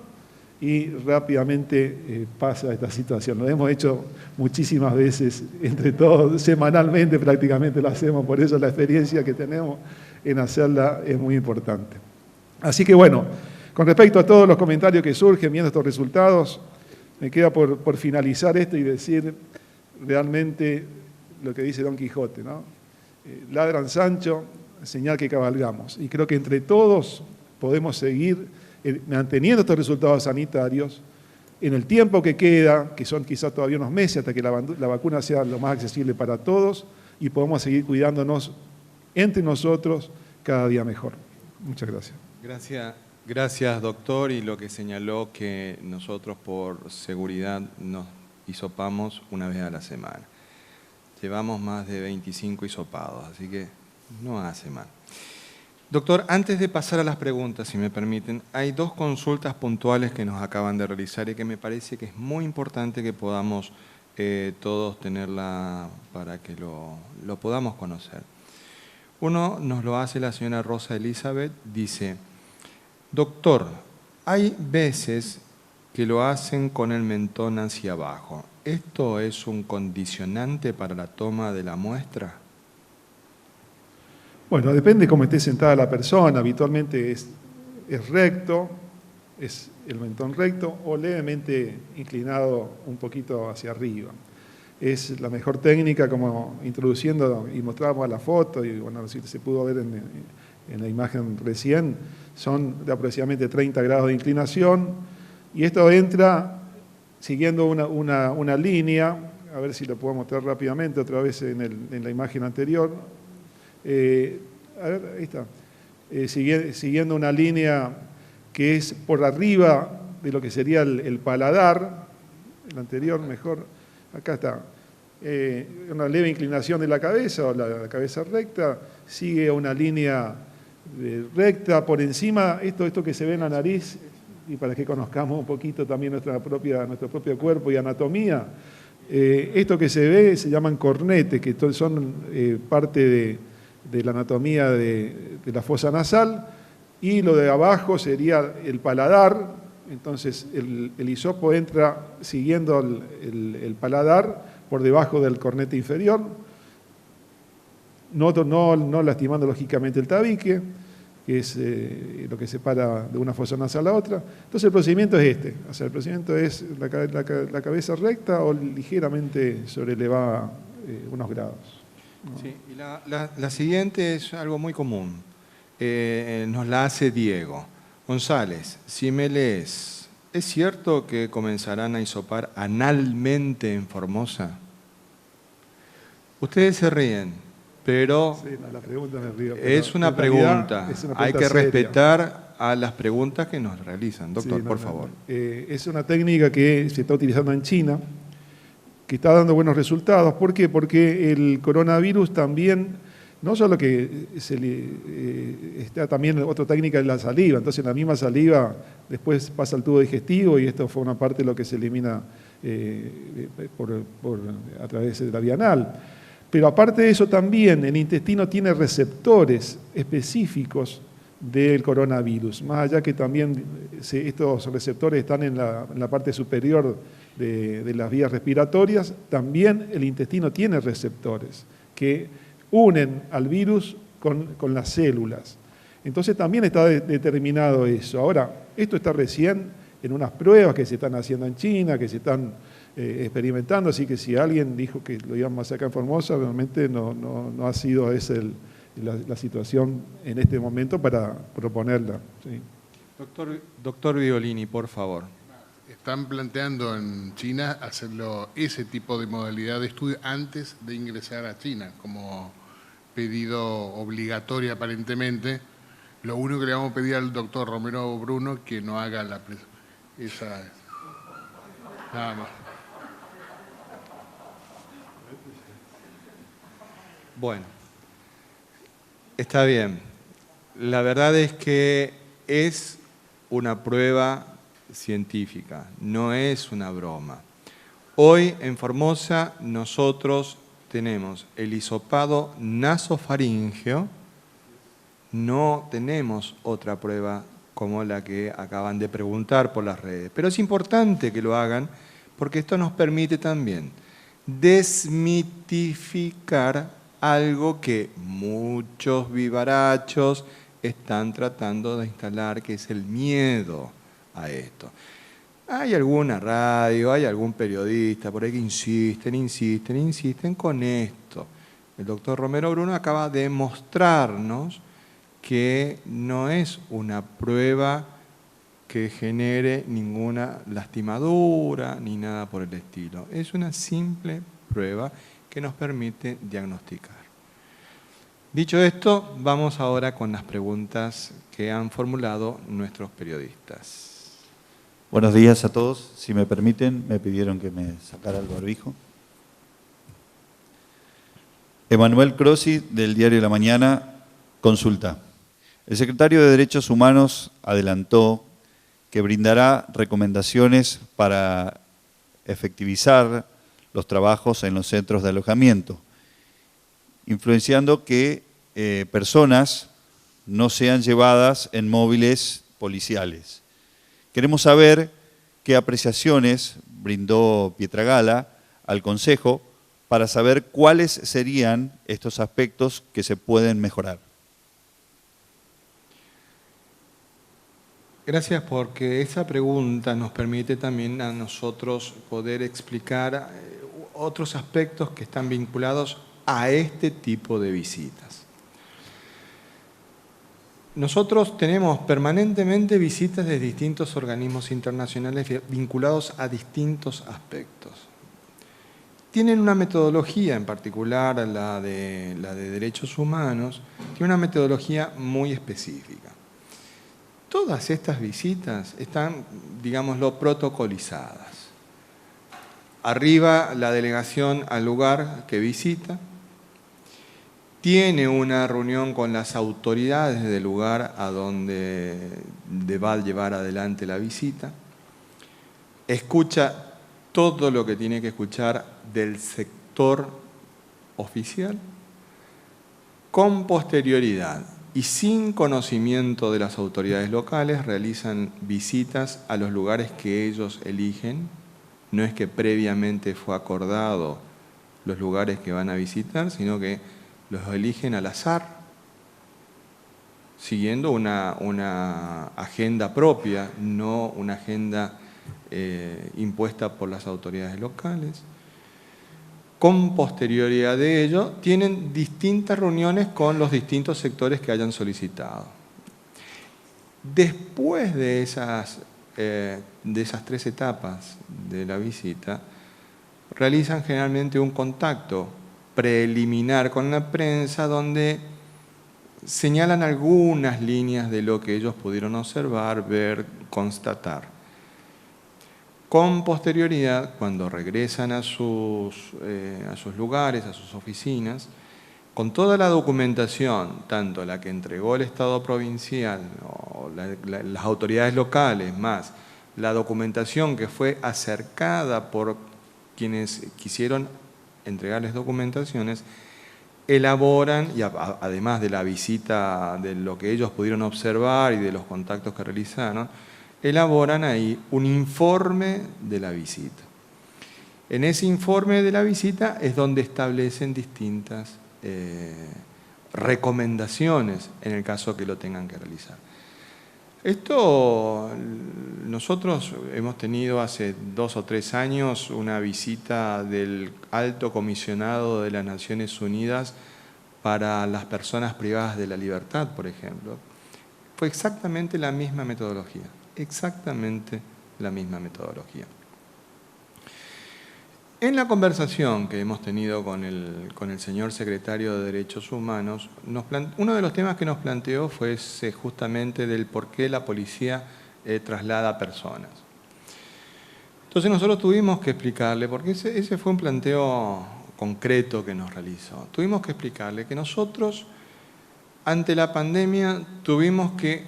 y rápidamente pasa esta situación. Lo hemos hecho muchísimas veces, entre todos, semanalmente prácticamente lo hacemos, por eso la experiencia que tenemos en hacerla es muy importante. Así que bueno, con respecto a todos los comentarios que surgen viendo estos resultados, me queda por finalizar esto y decir realmente lo que dice Don Quijote, ¿no? Ladran Sancho, señal que cabalgamos. Y creo que entre todos podemos seguir manteniendo estos resultados sanitarios en el tiempo que queda, que son quizás todavía unos meses hasta que la vacuna sea lo más accesible para todos y podemos seguir cuidándonos entre nosotros cada día mejor. Muchas gracias. Gracias, doctor. Y lo que señaló que nosotros por seguridad nos hisopamos una vez a la semana. Llevamos más de 25 hisopados, así que no hace mal. Doctor, antes de pasar a las preguntas, si me permiten, hay dos consultas puntuales que nos acaban de realizar y que me parece que es muy importante que podamos todos tenerla para que lo podamos conocer. Uno nos lo hace la señora Rosa Elizabeth, dice: doctor, hay veces que lo hacen con el mentón hacia abajo. ¿Esto es un condicionante para la toma de la muestra? Bueno, depende cómo esté sentada la persona. Habitualmente es recto, es el mentón recto o levemente inclinado un poquito hacia arriba. Es la mejor técnica, como introduciendo y mostrábamos la foto, y bueno, si se pudo ver en la imagen recién, son de aproximadamente 30 grados de inclinación, y esto entra siguiendo una línea, a ver si lo puedo mostrar rápidamente otra vez en la imagen anterior. A ver, ahí está. Siguiendo una línea que es por arriba de lo que sería el paladar, el anterior mejor, acá está. Una leve inclinación de la cabeza, o la cabeza recta, sigue una línea recta por encima, esto que se ve en la nariz, y para que conozcamos un poquito también nuestro propio cuerpo y anatomía, esto que se ve se llaman cornetes, que son parte de la anatomía de la fosa nasal, y lo de abajo sería el paladar. Entonces el hisopo entra siguiendo el paladar por debajo del cornete inferior, no lastimando lógicamente el tabique, que es lo que separa de una fosa nasal a la otra. Entonces el procedimiento es este, o sea, el procedimiento es la cabeza recta o ligeramente sobrelevada unos grados. Sí, y la siguiente es algo muy común, nos la hace Diego González. Si me lees, ¿es cierto que comenzarán a hisopar analmente en Formosa? Ustedes se ríen, pero sí, no, la pregunta me río, es una pregunta. Hay que respetar a las preguntas que nos realizan. Doctor, sí, por favor. Es una técnica que se está utilizando en China, que está dando buenos resultados. ¿Por qué? Porque el coronavirus también, no solo que está también otra técnica en la saliva, entonces la misma saliva después pasa al tubo digestivo y esto fue una parte de lo que se elimina a través de la vía anal. Pero aparte de eso también el intestino tiene receptores específicos del coronavirus, más allá que también estos receptores están en la parte superior de las vías respiratorias, también el intestino tiene receptores que unen al virus con las células. Entonces también está determinado eso. Ahora, esto está recién en unas pruebas que se están haciendo en China, que se están experimentando, así que si alguien dijo que lo íbamos a hacer acá en Formosa, realmente no ha sido esa la situación en este momento para proponerla. ¿Sí? Doctor Violini, por favor. Están planteando en China hacerlo ese tipo de modalidad de estudio antes de ingresar a China, como pedido obligatorio aparentemente. Lo único que le vamos a pedir al doctor Romero Bruno es que no haga esa... Nada más. Bueno, está bien. La verdad es que es una prueba científica, no es una broma. Hoy en Formosa nosotros tenemos el hisopado nasofaríngeo, no tenemos otra prueba como la que acaban de preguntar por las redes. Pero es importante que lo hagan porque esto nos permite también desmitificar algo que muchos vivarachos están tratando de instalar, que es el miedo a esto. Hay alguna radio, hay algún periodista por ahí que insisten con esto. El doctor Romero Bruno acaba de mostrarnos que no es una prueba que genere ninguna lastimadura ni nada por el estilo. Es una simple prueba que nos permite diagnosticar. Dicho esto, vamos ahora con las preguntas que han formulado nuestros periodistas. Buenos días a todos. Si me permiten, me pidieron que me sacara el barbijo. Emanuel Crossi, del Diario de la Mañana, consulta. El secretario de Derechos Humanos adelantó que brindará recomendaciones para efectivizar los trabajos en los centros de alojamiento, influenciando que personas no sean llevadas en móviles policiales. Queremos saber qué apreciaciones brindó Pietragala al Consejo para saber cuáles serían estos aspectos que se pueden mejorar. Gracias, porque esa pregunta nos permite también a nosotros poder explicar otros aspectos que están vinculados a este tipo de visitas. Nosotros tenemos permanentemente visitas de distintos organismos internacionales vinculados a distintos aspectos. Tienen una metodología, en particular la de derechos humanos, tiene una metodología muy específica. Todas estas visitas están, digámoslo, protocolizadas. Arriba la delegación al lugar que visita, tiene una reunión con las autoridades del lugar a donde va a llevar adelante la visita, escucha todo lo que tiene que escuchar del sector oficial, con posterioridad y sin conocimiento de las autoridades locales realizan visitas a los lugares que ellos eligen. No es que previamente fue acordado los lugares que van a visitar, sino que los eligen al azar, siguiendo una agenda propia, no una agenda impuesta por las autoridades locales. Con posterioridad de ello, tienen distintas reuniones con los distintos sectores que hayan solicitado. Después de esas 3 etapas de la visita, realizan generalmente un contacto preliminar con la prensa donde señalan algunas líneas de lo que ellos pudieron observar, ver, constatar. Con posterioridad, cuando regresan a sus lugares, a sus oficinas, con toda la documentación, tanto la que entregó el Estado provincial o las autoridades locales, más la documentación que fue acercada por quienes quisieron entregarles documentaciones, elaboran, y además de la visita, de lo que ellos pudieron observar y de los contactos que realizaron, elaboran ahí un informe de la visita. En ese informe de la visita es donde establecen distintas recomendaciones en el caso que lo tengan que realizar. Esto, nosotros hemos tenido hace 2 o 3 años una visita del Alto Comisionado de las Naciones Unidas para las personas privadas de la libertad, por ejemplo. Fue exactamente la misma metodología, exactamente la misma metodología. En la conversación que hemos tenido con el señor secretario de Derechos Humanos, uno de los temas que nos planteó fue justamente del por qué la policía traslada personas. Entonces nosotros tuvimos que explicarle, porque ese fue un planteo concreto que nos realizó, tuvimos que explicarle que nosotros, ante la pandemia, tuvimos que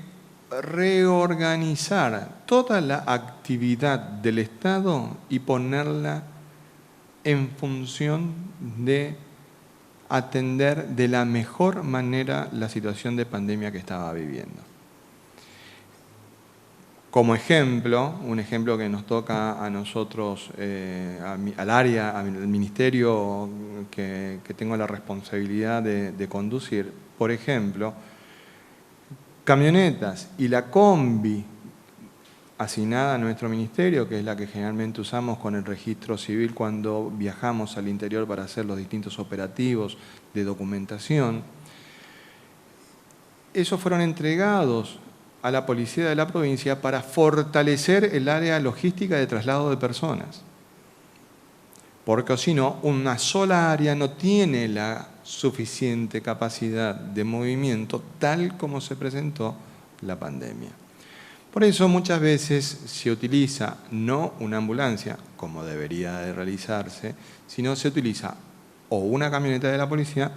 reorganizar toda la actividad del Estado y ponerla en función de atender de la mejor manera la situación de pandemia que estaba viviendo. Como ejemplo, un ejemplo que nos toca a nosotros, al área, al ministerio que tengo la responsabilidad de conducir, por ejemplo, camionetas y la combi asignada a nuestro ministerio, que es la que generalmente usamos con el registro civil cuando viajamos al interior para hacer los distintos operativos de documentación. Esos fueron entregados a la policía de la provincia para fortalecer el área logística de traslado de personas. Porque si no, una sola área no tiene la suficiente capacidad de movimiento tal como se presentó la pandemia. Por eso muchas veces se utiliza no una ambulancia, como debería de realizarse, sino se utiliza o una camioneta de la policía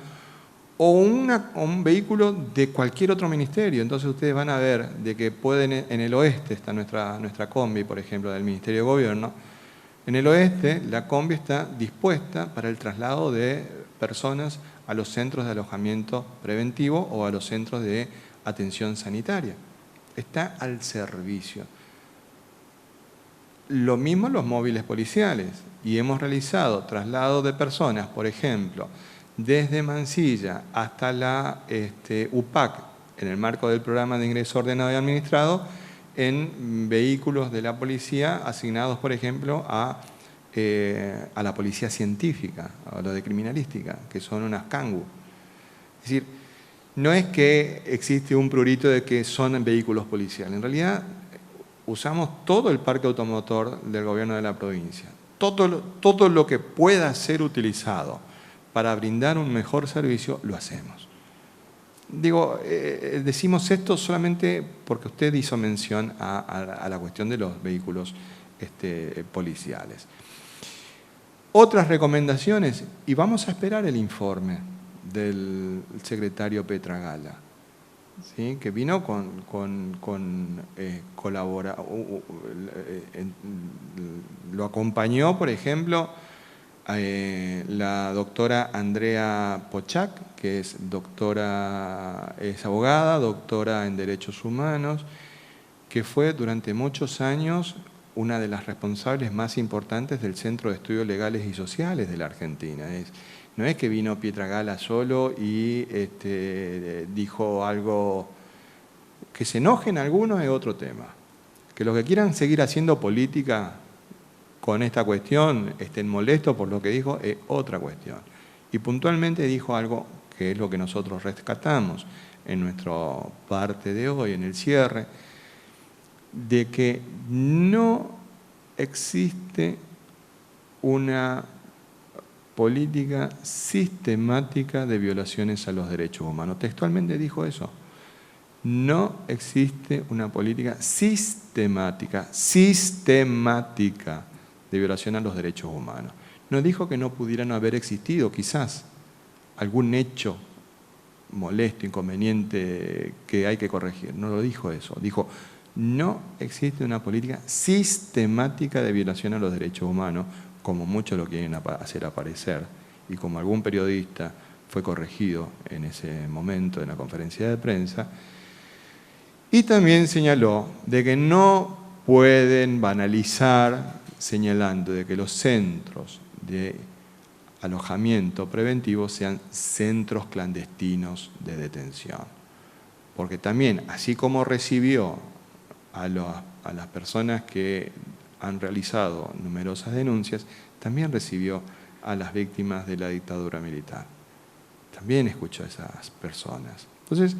o un vehículo de cualquier otro ministerio. Entonces ustedes van a ver de que pueden, en el oeste está nuestra combi, por ejemplo, del Ministerio de Gobierno. En el oeste la combi está dispuesta para el traslado de personas a los centros de alojamiento preventivo o a los centros de atención sanitaria. Está al servicio. Lo mismo los móviles policiales. Y hemos realizado traslado de personas, por ejemplo, desde Mansilla hasta la UPAC, en el marco del programa de ingreso ordenado y administrado, en vehículos de la policía asignados, por ejemplo, a la policía científica, a lo de criminalística, que son unas Kangu. Es decir, no es que existe un prurito de que son vehículos policiales. En realidad, usamos todo el parque automotor del gobierno de la provincia. Todo lo que pueda ser utilizado para brindar un mejor servicio, lo hacemos. Digo, decimos esto solamente porque usted hizo mención a la cuestión de los vehículos policiales. Otras recomendaciones, y vamos a esperar el informe del secretario Petragala, ¿sí? Que vino lo acompañó, por ejemplo, la doctora Andrea Pochac, que es abogada, doctora en Derechos Humanos, que fue durante muchos años una de las responsables más importantes del Centro de Estudios Legales y Sociales de la Argentina. No es que vino Petragala solo y dijo algo. Que se enojen algunos es otro tema. Que los que quieran seguir haciendo política con esta cuestión estén molestos por lo que dijo es otra cuestión. Y puntualmente dijo algo que es lo que nosotros rescatamos en nuestra parte de hoy, en el cierre, de que no existe una política sistemática de violaciones a los derechos humanos. Textualmente dijo eso. No existe una política sistemática de violación a los derechos humanos. No dijo que no pudieran haber existido quizás algún hecho molesto, inconveniente que hay que corregir. No lo dijo eso. Dijo, no existe una política sistemática de violación a los derechos humanos, como muchos lo quieren hacer aparecer, y como algún periodista fue corregido en ese momento en la conferencia de prensa. Y también señaló de que no pueden banalizar señalando de que los centros de alojamiento preventivo sean centros clandestinos de detención. Porque también, así como recibió a las personas que han realizado numerosas denuncias, también recibió a las víctimas de la dictadura militar. También escuchó a esas personas. Entonces,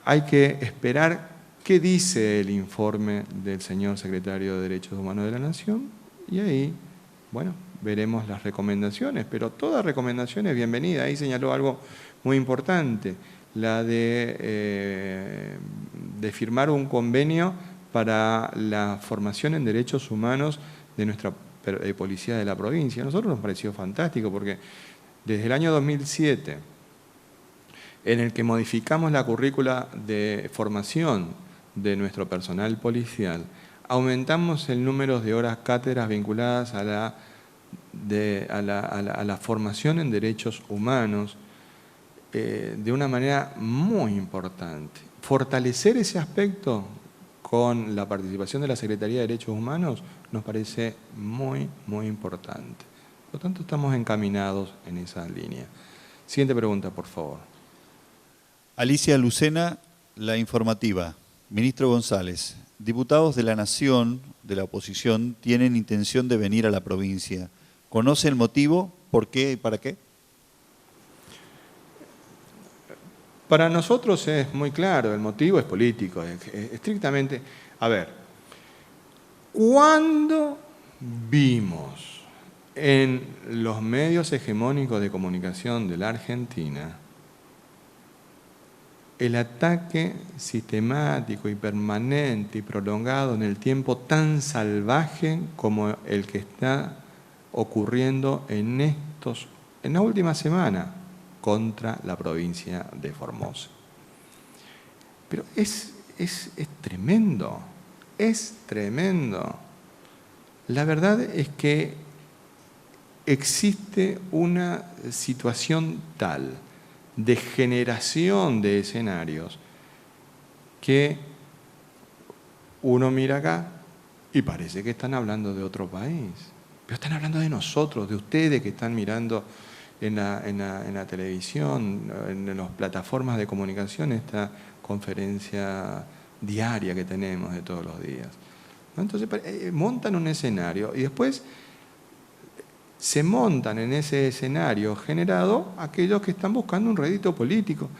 hay que esperar qué dice el informe del señor secretario de Derechos Humanos de la Nación y ahí, bueno, veremos las recomendaciones, pero toda recomendación es bienvenida. Ahí señaló algo muy importante, la de firmar un convenio para la formación en derechos humanos de nuestra policía de la provincia. A nosotros nos pareció fantástico porque desde el año 2007, en el que modificamos la currícula de formación de nuestro personal policial, aumentamos el número de horas cátedras vinculadas a la formación en derechos humanos de una manera muy importante. Fortalecer ese aspecto con la participación de la Secretaría de Derechos Humanos nos parece muy, muy importante. Por lo tanto, estamos encaminados en esa línea. Siguiente pregunta, por favor. Alicia Lucena, La Informativa. Ministro González, diputados de la Nación, de la oposición, tienen intención de venir a la provincia. ¿Conoce el motivo? ¿Por qué y para qué? Para nosotros es muy claro, el motivo es político, estrictamente. A ver, ¿cuándo vimos en los medios hegemónicos de comunicación de la Argentina el ataque sistemático y permanente y prolongado en el tiempo tan salvaje como el que está ocurriendo en la última semana contra la provincia de Formosa? Pero es tremendo, es tremendo. La verdad es que existe una situación tal de generación de escenarios que uno mira acá y parece que están hablando de otro país, pero están hablando de nosotros, de ustedes que están mirando en la televisión, en las plataformas de comunicación, esta conferencia diaria que tenemos de todos los días. Entonces montan un escenario y después se montan en ese escenario generado aquellos que están buscando un rédito político.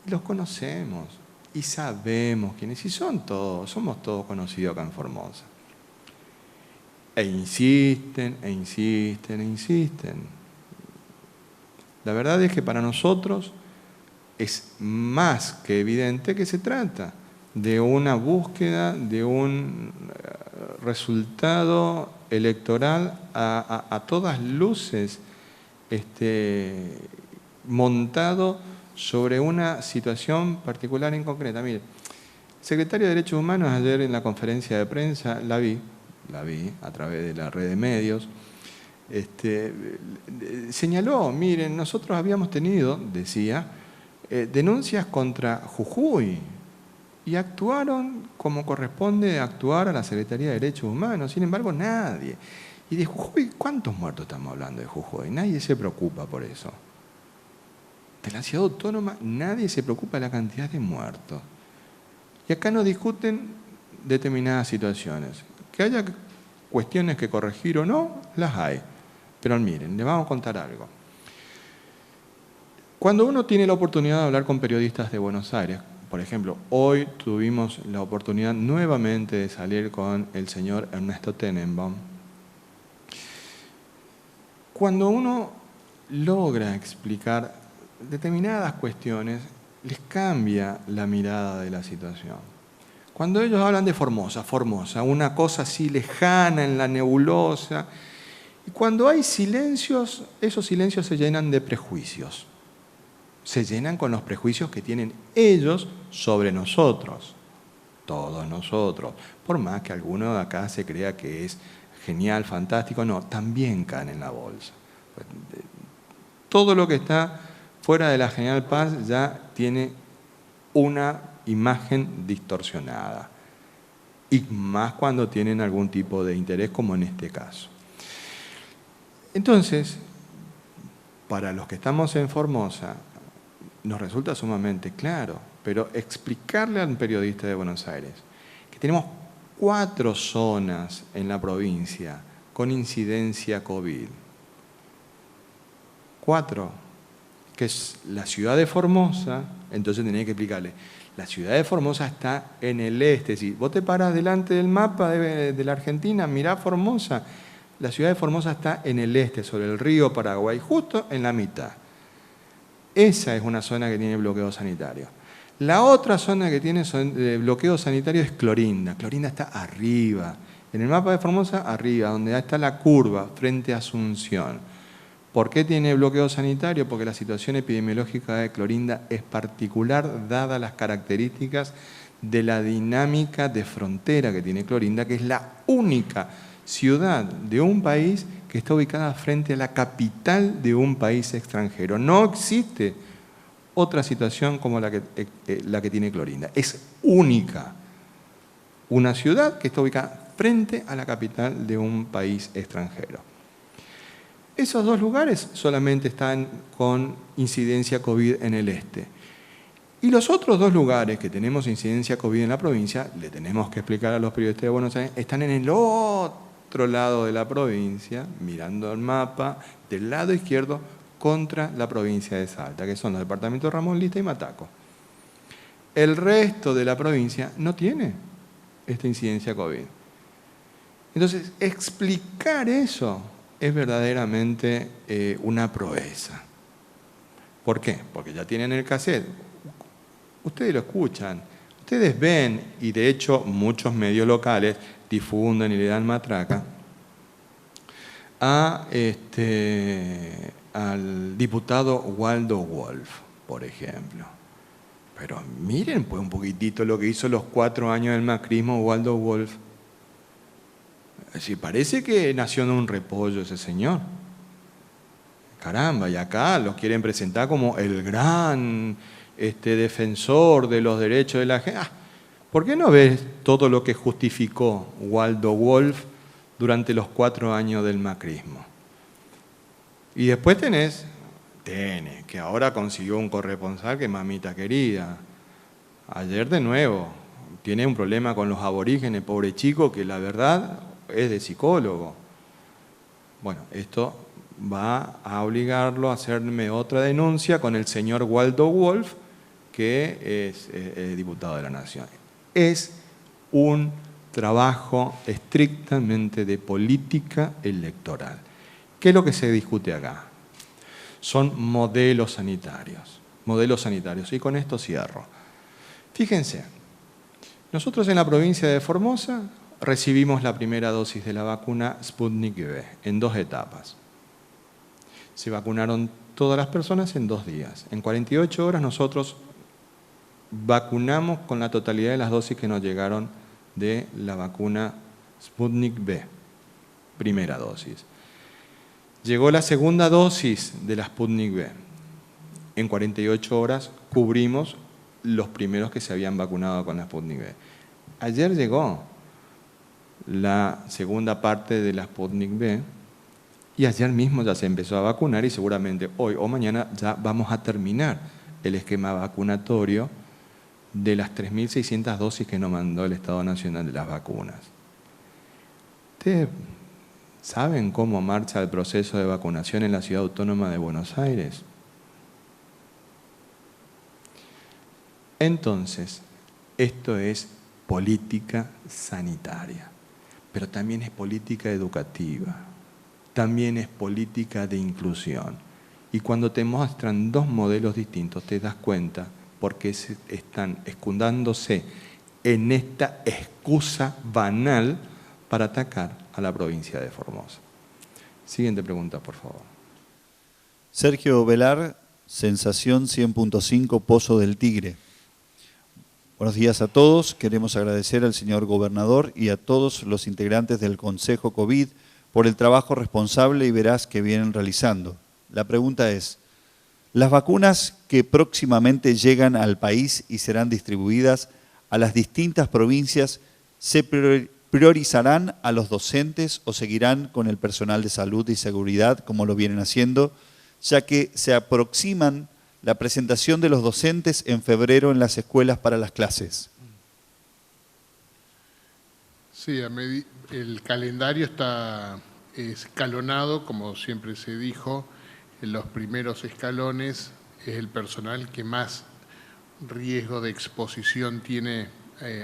Y los conocemos y sabemos quiénes, y somos todos conocidos acá en Formosa. E insisten, e insisten, e insisten. La verdad es que para nosotros es más que evidente que se trata de una búsqueda de un resultado electoral a todas luces montado sobre una situación particular en concreta. Mire, el secretario de Derechos Humanos ayer en la conferencia de prensa, la vi a través de la red de medios, señaló, miren, nosotros habíamos tenido, decía, denuncias contra Jujuy, y actuaron como corresponde actuar a la Secretaría de Derechos Humanos. Sin embargo, nadie. Y de Jujuy, ¿cuántos muertos estamos hablando de Jujuy? Nadie se preocupa por eso. De la ciudad autónoma, nadie se preocupa de la cantidad de muertos. Y acá no discuten determinadas situaciones. Que haya cuestiones que corregir o no, las hay. Pero miren, les vamos a contar algo. Cuando uno tiene la oportunidad de hablar con periodistas de Buenos Aires, por ejemplo, hoy tuvimos la oportunidad nuevamente de salir con el señor Ernesto Tenenbaum. Cuando uno logra explicar determinadas cuestiones, les cambia la mirada de la situación. Cuando ellos hablan de Formosa, una cosa así lejana en la nebulosa, y cuando hay silencios, esos silencios se llenan de prejuicios. Se llenan con los prejuicios que tienen ellos sobre nosotros, todos nosotros. Por más que alguno de acá se crea que es genial, fantástico, no, también caen en la bolsa. Todo lo que está fuera de la General Paz ya tiene una imagen distorsionada, y más cuando tienen algún tipo de interés, como en este caso. Entonces, para los que estamos en Formosa, nos resulta sumamente claro, pero explicarle a un periodista de Buenos Aires que tenemos 4 zonas en la provincia con incidencia COVID. 4, que es la ciudad de Formosa. Entonces tenés que explicarle, la ciudad de Formosa está en el este. Si vos te parás delante del mapa de la Argentina, mirá Formosa. La ciudad de Formosa está en el este, sobre el río Paraguay, justo en la mitad. Esa es una zona que tiene bloqueo sanitario. La otra zona que tiene bloqueo sanitario es Clorinda. Clorinda está arriba. En el mapa de Formosa, arriba, donde está la curva, frente a Asunción. ¿Por qué tiene bloqueo sanitario? Porque la situación epidemiológica de Clorinda es particular, dadas las características de la dinámica de frontera que tiene Clorinda, que es la única ciudad de un país que está ubicada frente a la capital de un país extranjero. No existe otra situación como la que tiene Clorinda. Es única. Una ciudad que está ubicada frente a la capital de un país extranjero. Esos 2 lugares solamente están con incidencia COVID en el este. Y los otros 2 lugares que tenemos incidencia COVID en la provincia, le tenemos que explicar a los periodistas de Buenos Aires, están en el otro lado de la provincia, mirando el mapa, del lado izquierdo, contra la provincia de Salta, que son los departamentos Ramón Lista y Mataco. El resto de la provincia no tiene esta incidencia COVID. Entonces, explicar eso es verdaderamente una proeza. ¿Por qué? Porque ya tienen el cassette. Ustedes lo escuchan, ustedes ven, y de hecho muchos medios locales difunden y le dan matraca al diputado Waldo Wolf, por ejemplo. Pero miren pues un poquitito lo que hizo los 4 años del macrismo Waldo Wolf. Si parece que nació en un repollo ese señor. Caramba, y acá lo quieren presentar como el gran defensor de los derechos de la gente. ¿Por qué no ves todo lo que justificó Waldo Wolf durante los 4 años del macrismo? Y después tenés, que ahora consiguió un corresponsal que mamita querida. Ayer de nuevo, tiene un problema con los aborígenes, pobre chico, que la verdad es de psicólogo. Bueno, esto va a obligarlo a hacerme otra denuncia con el señor Waldo Wolf, que es diputado de la Nación. Es un trabajo estrictamente de política electoral. ¿Qué es lo que se discute acá? Son modelos sanitarios. Modelos sanitarios. Y con esto cierro. Fíjense, nosotros en la provincia de Formosa recibimos la primera dosis de la vacuna Sputnik V en 2 etapas. Se vacunaron todas las personas en 2 días. En 48 horas nosotros vacunamos con la totalidad de las dosis que nos llegaron de la vacuna Sputnik V, primera dosis. Llegó la segunda dosis de la Sputnik V. En 48 horas cubrimos los primeros que se habían vacunado con la Sputnik V. Ayer llegó la segunda parte de la Sputnik V y ayer mismo ya se empezó a vacunar y seguramente hoy o mañana ya vamos a terminar el esquema vacunatorio de las 3.600 dosis que nos mandó el Estado Nacional de las Vacunas. ¿Ustedes saben cómo marcha el proceso de vacunación en la Ciudad Autónoma de Buenos Aires? Entonces, esto es política sanitaria, pero también es política educativa, también es política de inclusión. Y cuando te muestran 2 modelos distintos, te das cuenta por qué están escudándose en esta excusa banal para atacar a la provincia de Formosa. Siguiente pregunta, por favor. Sergio Velar, Sensación 100.5, Pozo del Tigre. Buenos días a todos. Queremos agradecer al señor gobernador y a todos los integrantes del Consejo COVID por el trabajo responsable y veraz que vienen realizando. La pregunta es, ¿las vacunas que próximamente llegan al país y serán distribuidas a las distintas provincias se priorizarán a los docentes o seguirán con el personal de salud y seguridad como lo vienen haciendo, ya que se aproximan la presentación de los docentes en febrero en las escuelas para las clases? Sí, el calendario está escalonado, como siempre se dijo. En los primeros escalones es el personal que más riesgo de exposición tiene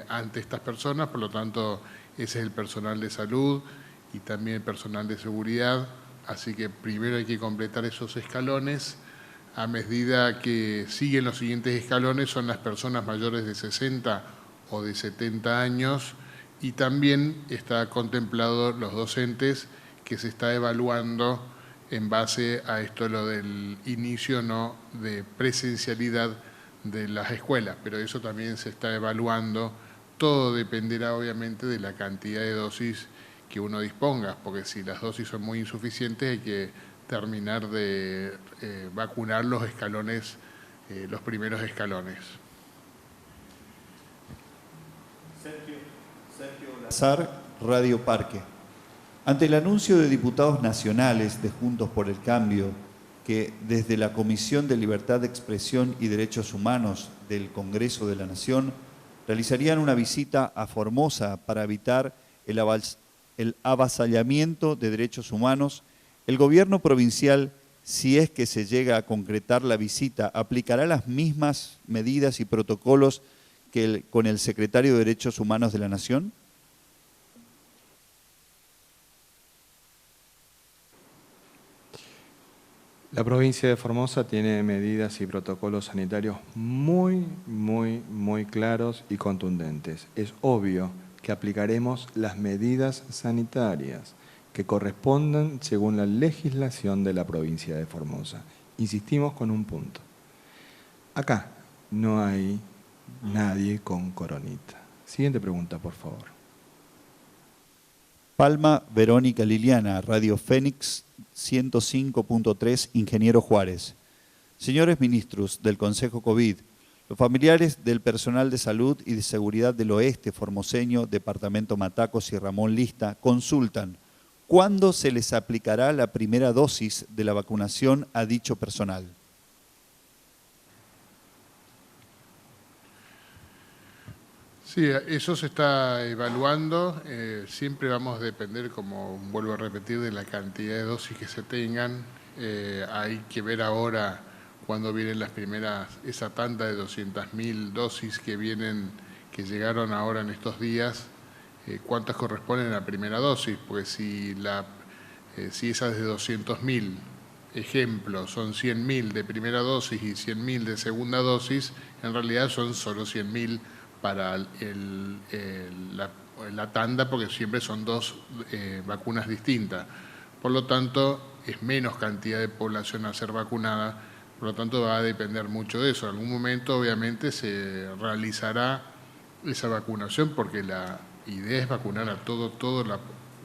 ante estas personas, por lo tanto ese es el personal de salud y también el personal de seguridad, así que primero hay que completar esos escalones. A medida que siguen los siguientes escalones son las personas mayores de 60 o de 70 años y también está contemplado los docentes que se está evaluando en base a esto, lo del inicio no de presencialidad de las escuelas, pero eso también se está evaluando. Todo dependerá obviamente de la cantidad de dosis que uno disponga, porque si las dosis son muy insuficientes hay que terminar de vacunar los escalones, los primeros escalones. Sergio Lazar, Radio Parque. Ante el anuncio de diputados nacionales de Juntos por el Cambio, que desde la Comisión de Libertad de Expresión y Derechos Humanos del Congreso de la Nación realizarían una visita a Formosa para evitar el avasallamiento de derechos humanos, el gobierno provincial, si es que se llega a concretar la visita, aplicará las mismas medidas y protocolos que con el secretario de Derechos Humanos de la Nación. La provincia de Formosa tiene medidas y protocolos sanitarios muy claros y contundentes. Es obvio que aplicaremos las medidas sanitarias que correspondan según la legislación de la provincia de Formosa. Insistimos con un punto. Acá no hay nadie con coronita. Siguiente pregunta, por favor. Palma Verónica Liliana, Radio Fénix 105.3, Ingeniero Juárez. Señores ministros del Consejo COVID, los familiares del personal de salud y de seguridad del oeste formoseño, Departamento Matacos y Ramón Lista, consultan ¿cuándo se les aplicará la primera dosis de la vacunación a dicho personal? Sí, eso se está evaluando. Siempre vamos a depender, como vuelvo a repetir, de la cantidad de dosis que se tengan. Hay que ver ahora cuándo vienen las primeras, esa tanda de 200.000 dosis que llegaron ahora en estos días, cuántas corresponden a la primera dosis, pues si esas de 200.000, ejemplo, son 100.000 de primera dosis y 100.000 de segunda dosis, en realidad son solo 100.000 para la tanda, porque siempre son dos vacunas distintas. Por lo tanto, es menos cantidad de población a ser vacunada, por lo tanto va a depender mucho de eso. En algún momento, obviamente, se realizará esa vacunación, porque la idea es vacunar a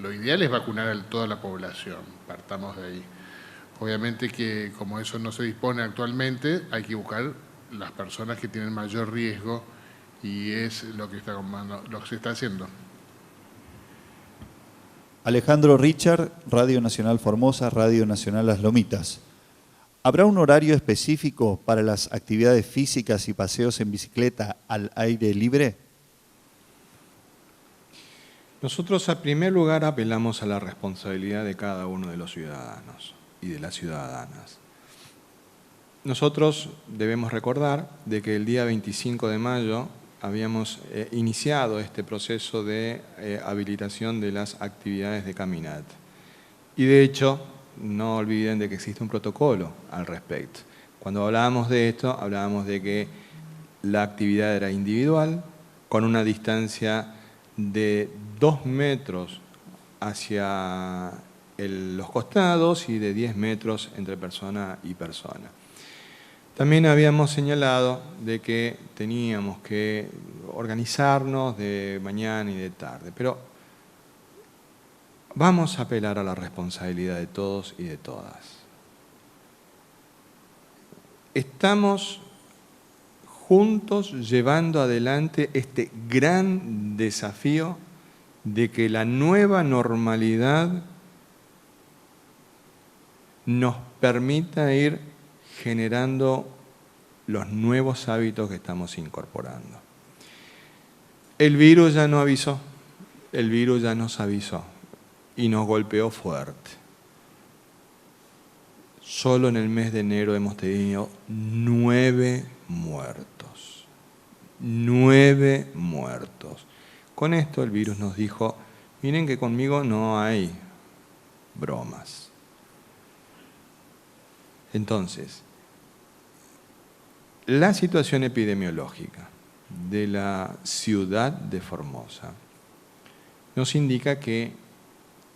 lo ideal es vacunar a toda la población, partamos de ahí. Obviamente que como eso no se dispone actualmente, hay que buscar las personas que tienen mayor riesgo, y es lo que se está haciendo. Alejandro Richard, Radio Nacional Formosa, Radio Nacional Las Lomitas. ¿Habrá un horario específico para las actividades físicas y paseos en bicicleta al aire libre? Nosotros, en primer lugar, apelamos a la responsabilidad de cada uno de los ciudadanos y de las ciudadanas. Nosotros debemos recordar de que el día 25 de mayo habíamos iniciado este proceso de habilitación de las actividades de caminata. Y de hecho, no olviden de que existe un protocolo al respecto. Cuando hablábamos de esto, hablábamos de que la actividad era individual, con una distancia de 2 metros hacia los costados y de 10 metros entre persona y persona. También habíamos señalado de que teníamos que organizarnos de mañana y de tarde, pero vamos a apelar a la responsabilidad de todos y de todas. Estamos juntos llevando adelante este gran desafío de que la nueva normalidad nos permita ir generando los nuevos hábitos que estamos incorporando. El virus ya no avisó, el virus ya nos avisó y nos golpeó fuerte. Solo en el mes de enero hemos tenido 9 muertos. 9 muertos. Con esto el virus nos dijo, miren que conmigo no hay bromas. Entonces, la situación epidemiológica de la ciudad de Formosa nos indica que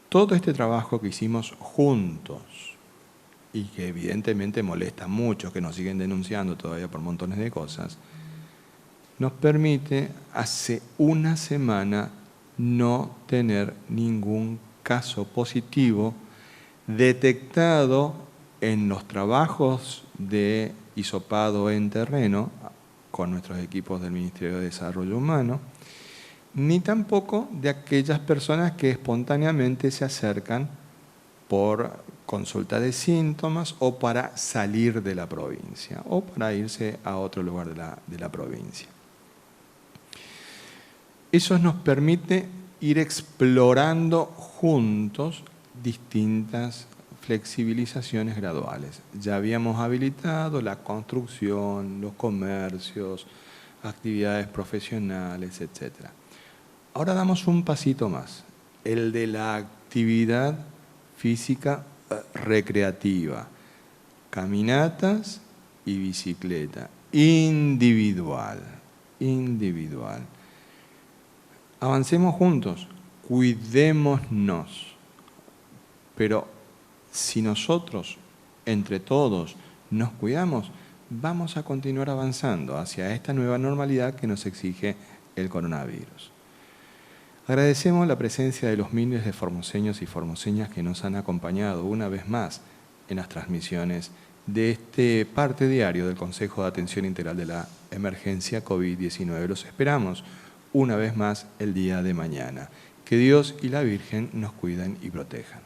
todo este trabajo que hicimos juntos, y que evidentemente molesta mucho, que nos siguen denunciando todavía por montones de cosas, nos permite hace una semana no tener ningún caso positivo detectado en los trabajos de hisopado en terreno con nuestros equipos del Ministerio de Desarrollo Humano, ni tampoco de aquellas personas que espontáneamente se acercan por consulta de síntomas o para salir de la provincia o para irse a otro lugar de la provincia. Eso nos permite ir explorando juntos distintas flexibilizaciones graduales. Ya habíamos habilitado la construcción, los comercios, actividades profesionales, etc. Ahora damos un pasito más, el de la actividad física recreativa, caminatas y bicicleta, individual. Avancemos juntos, cuidémonos, pero si nosotros, entre todos, nos cuidamos, vamos a continuar avanzando hacia esta nueva normalidad que nos exige el coronavirus. Agradecemos la presencia de los miles de formoseños y formoseñas que nos han acompañado una vez más en las transmisiones de este parte diario del Consejo de Atención Integral de la Emergencia COVID-19. Los esperamos una vez más el día de mañana. Que Dios y la Virgen nos cuiden y protejan.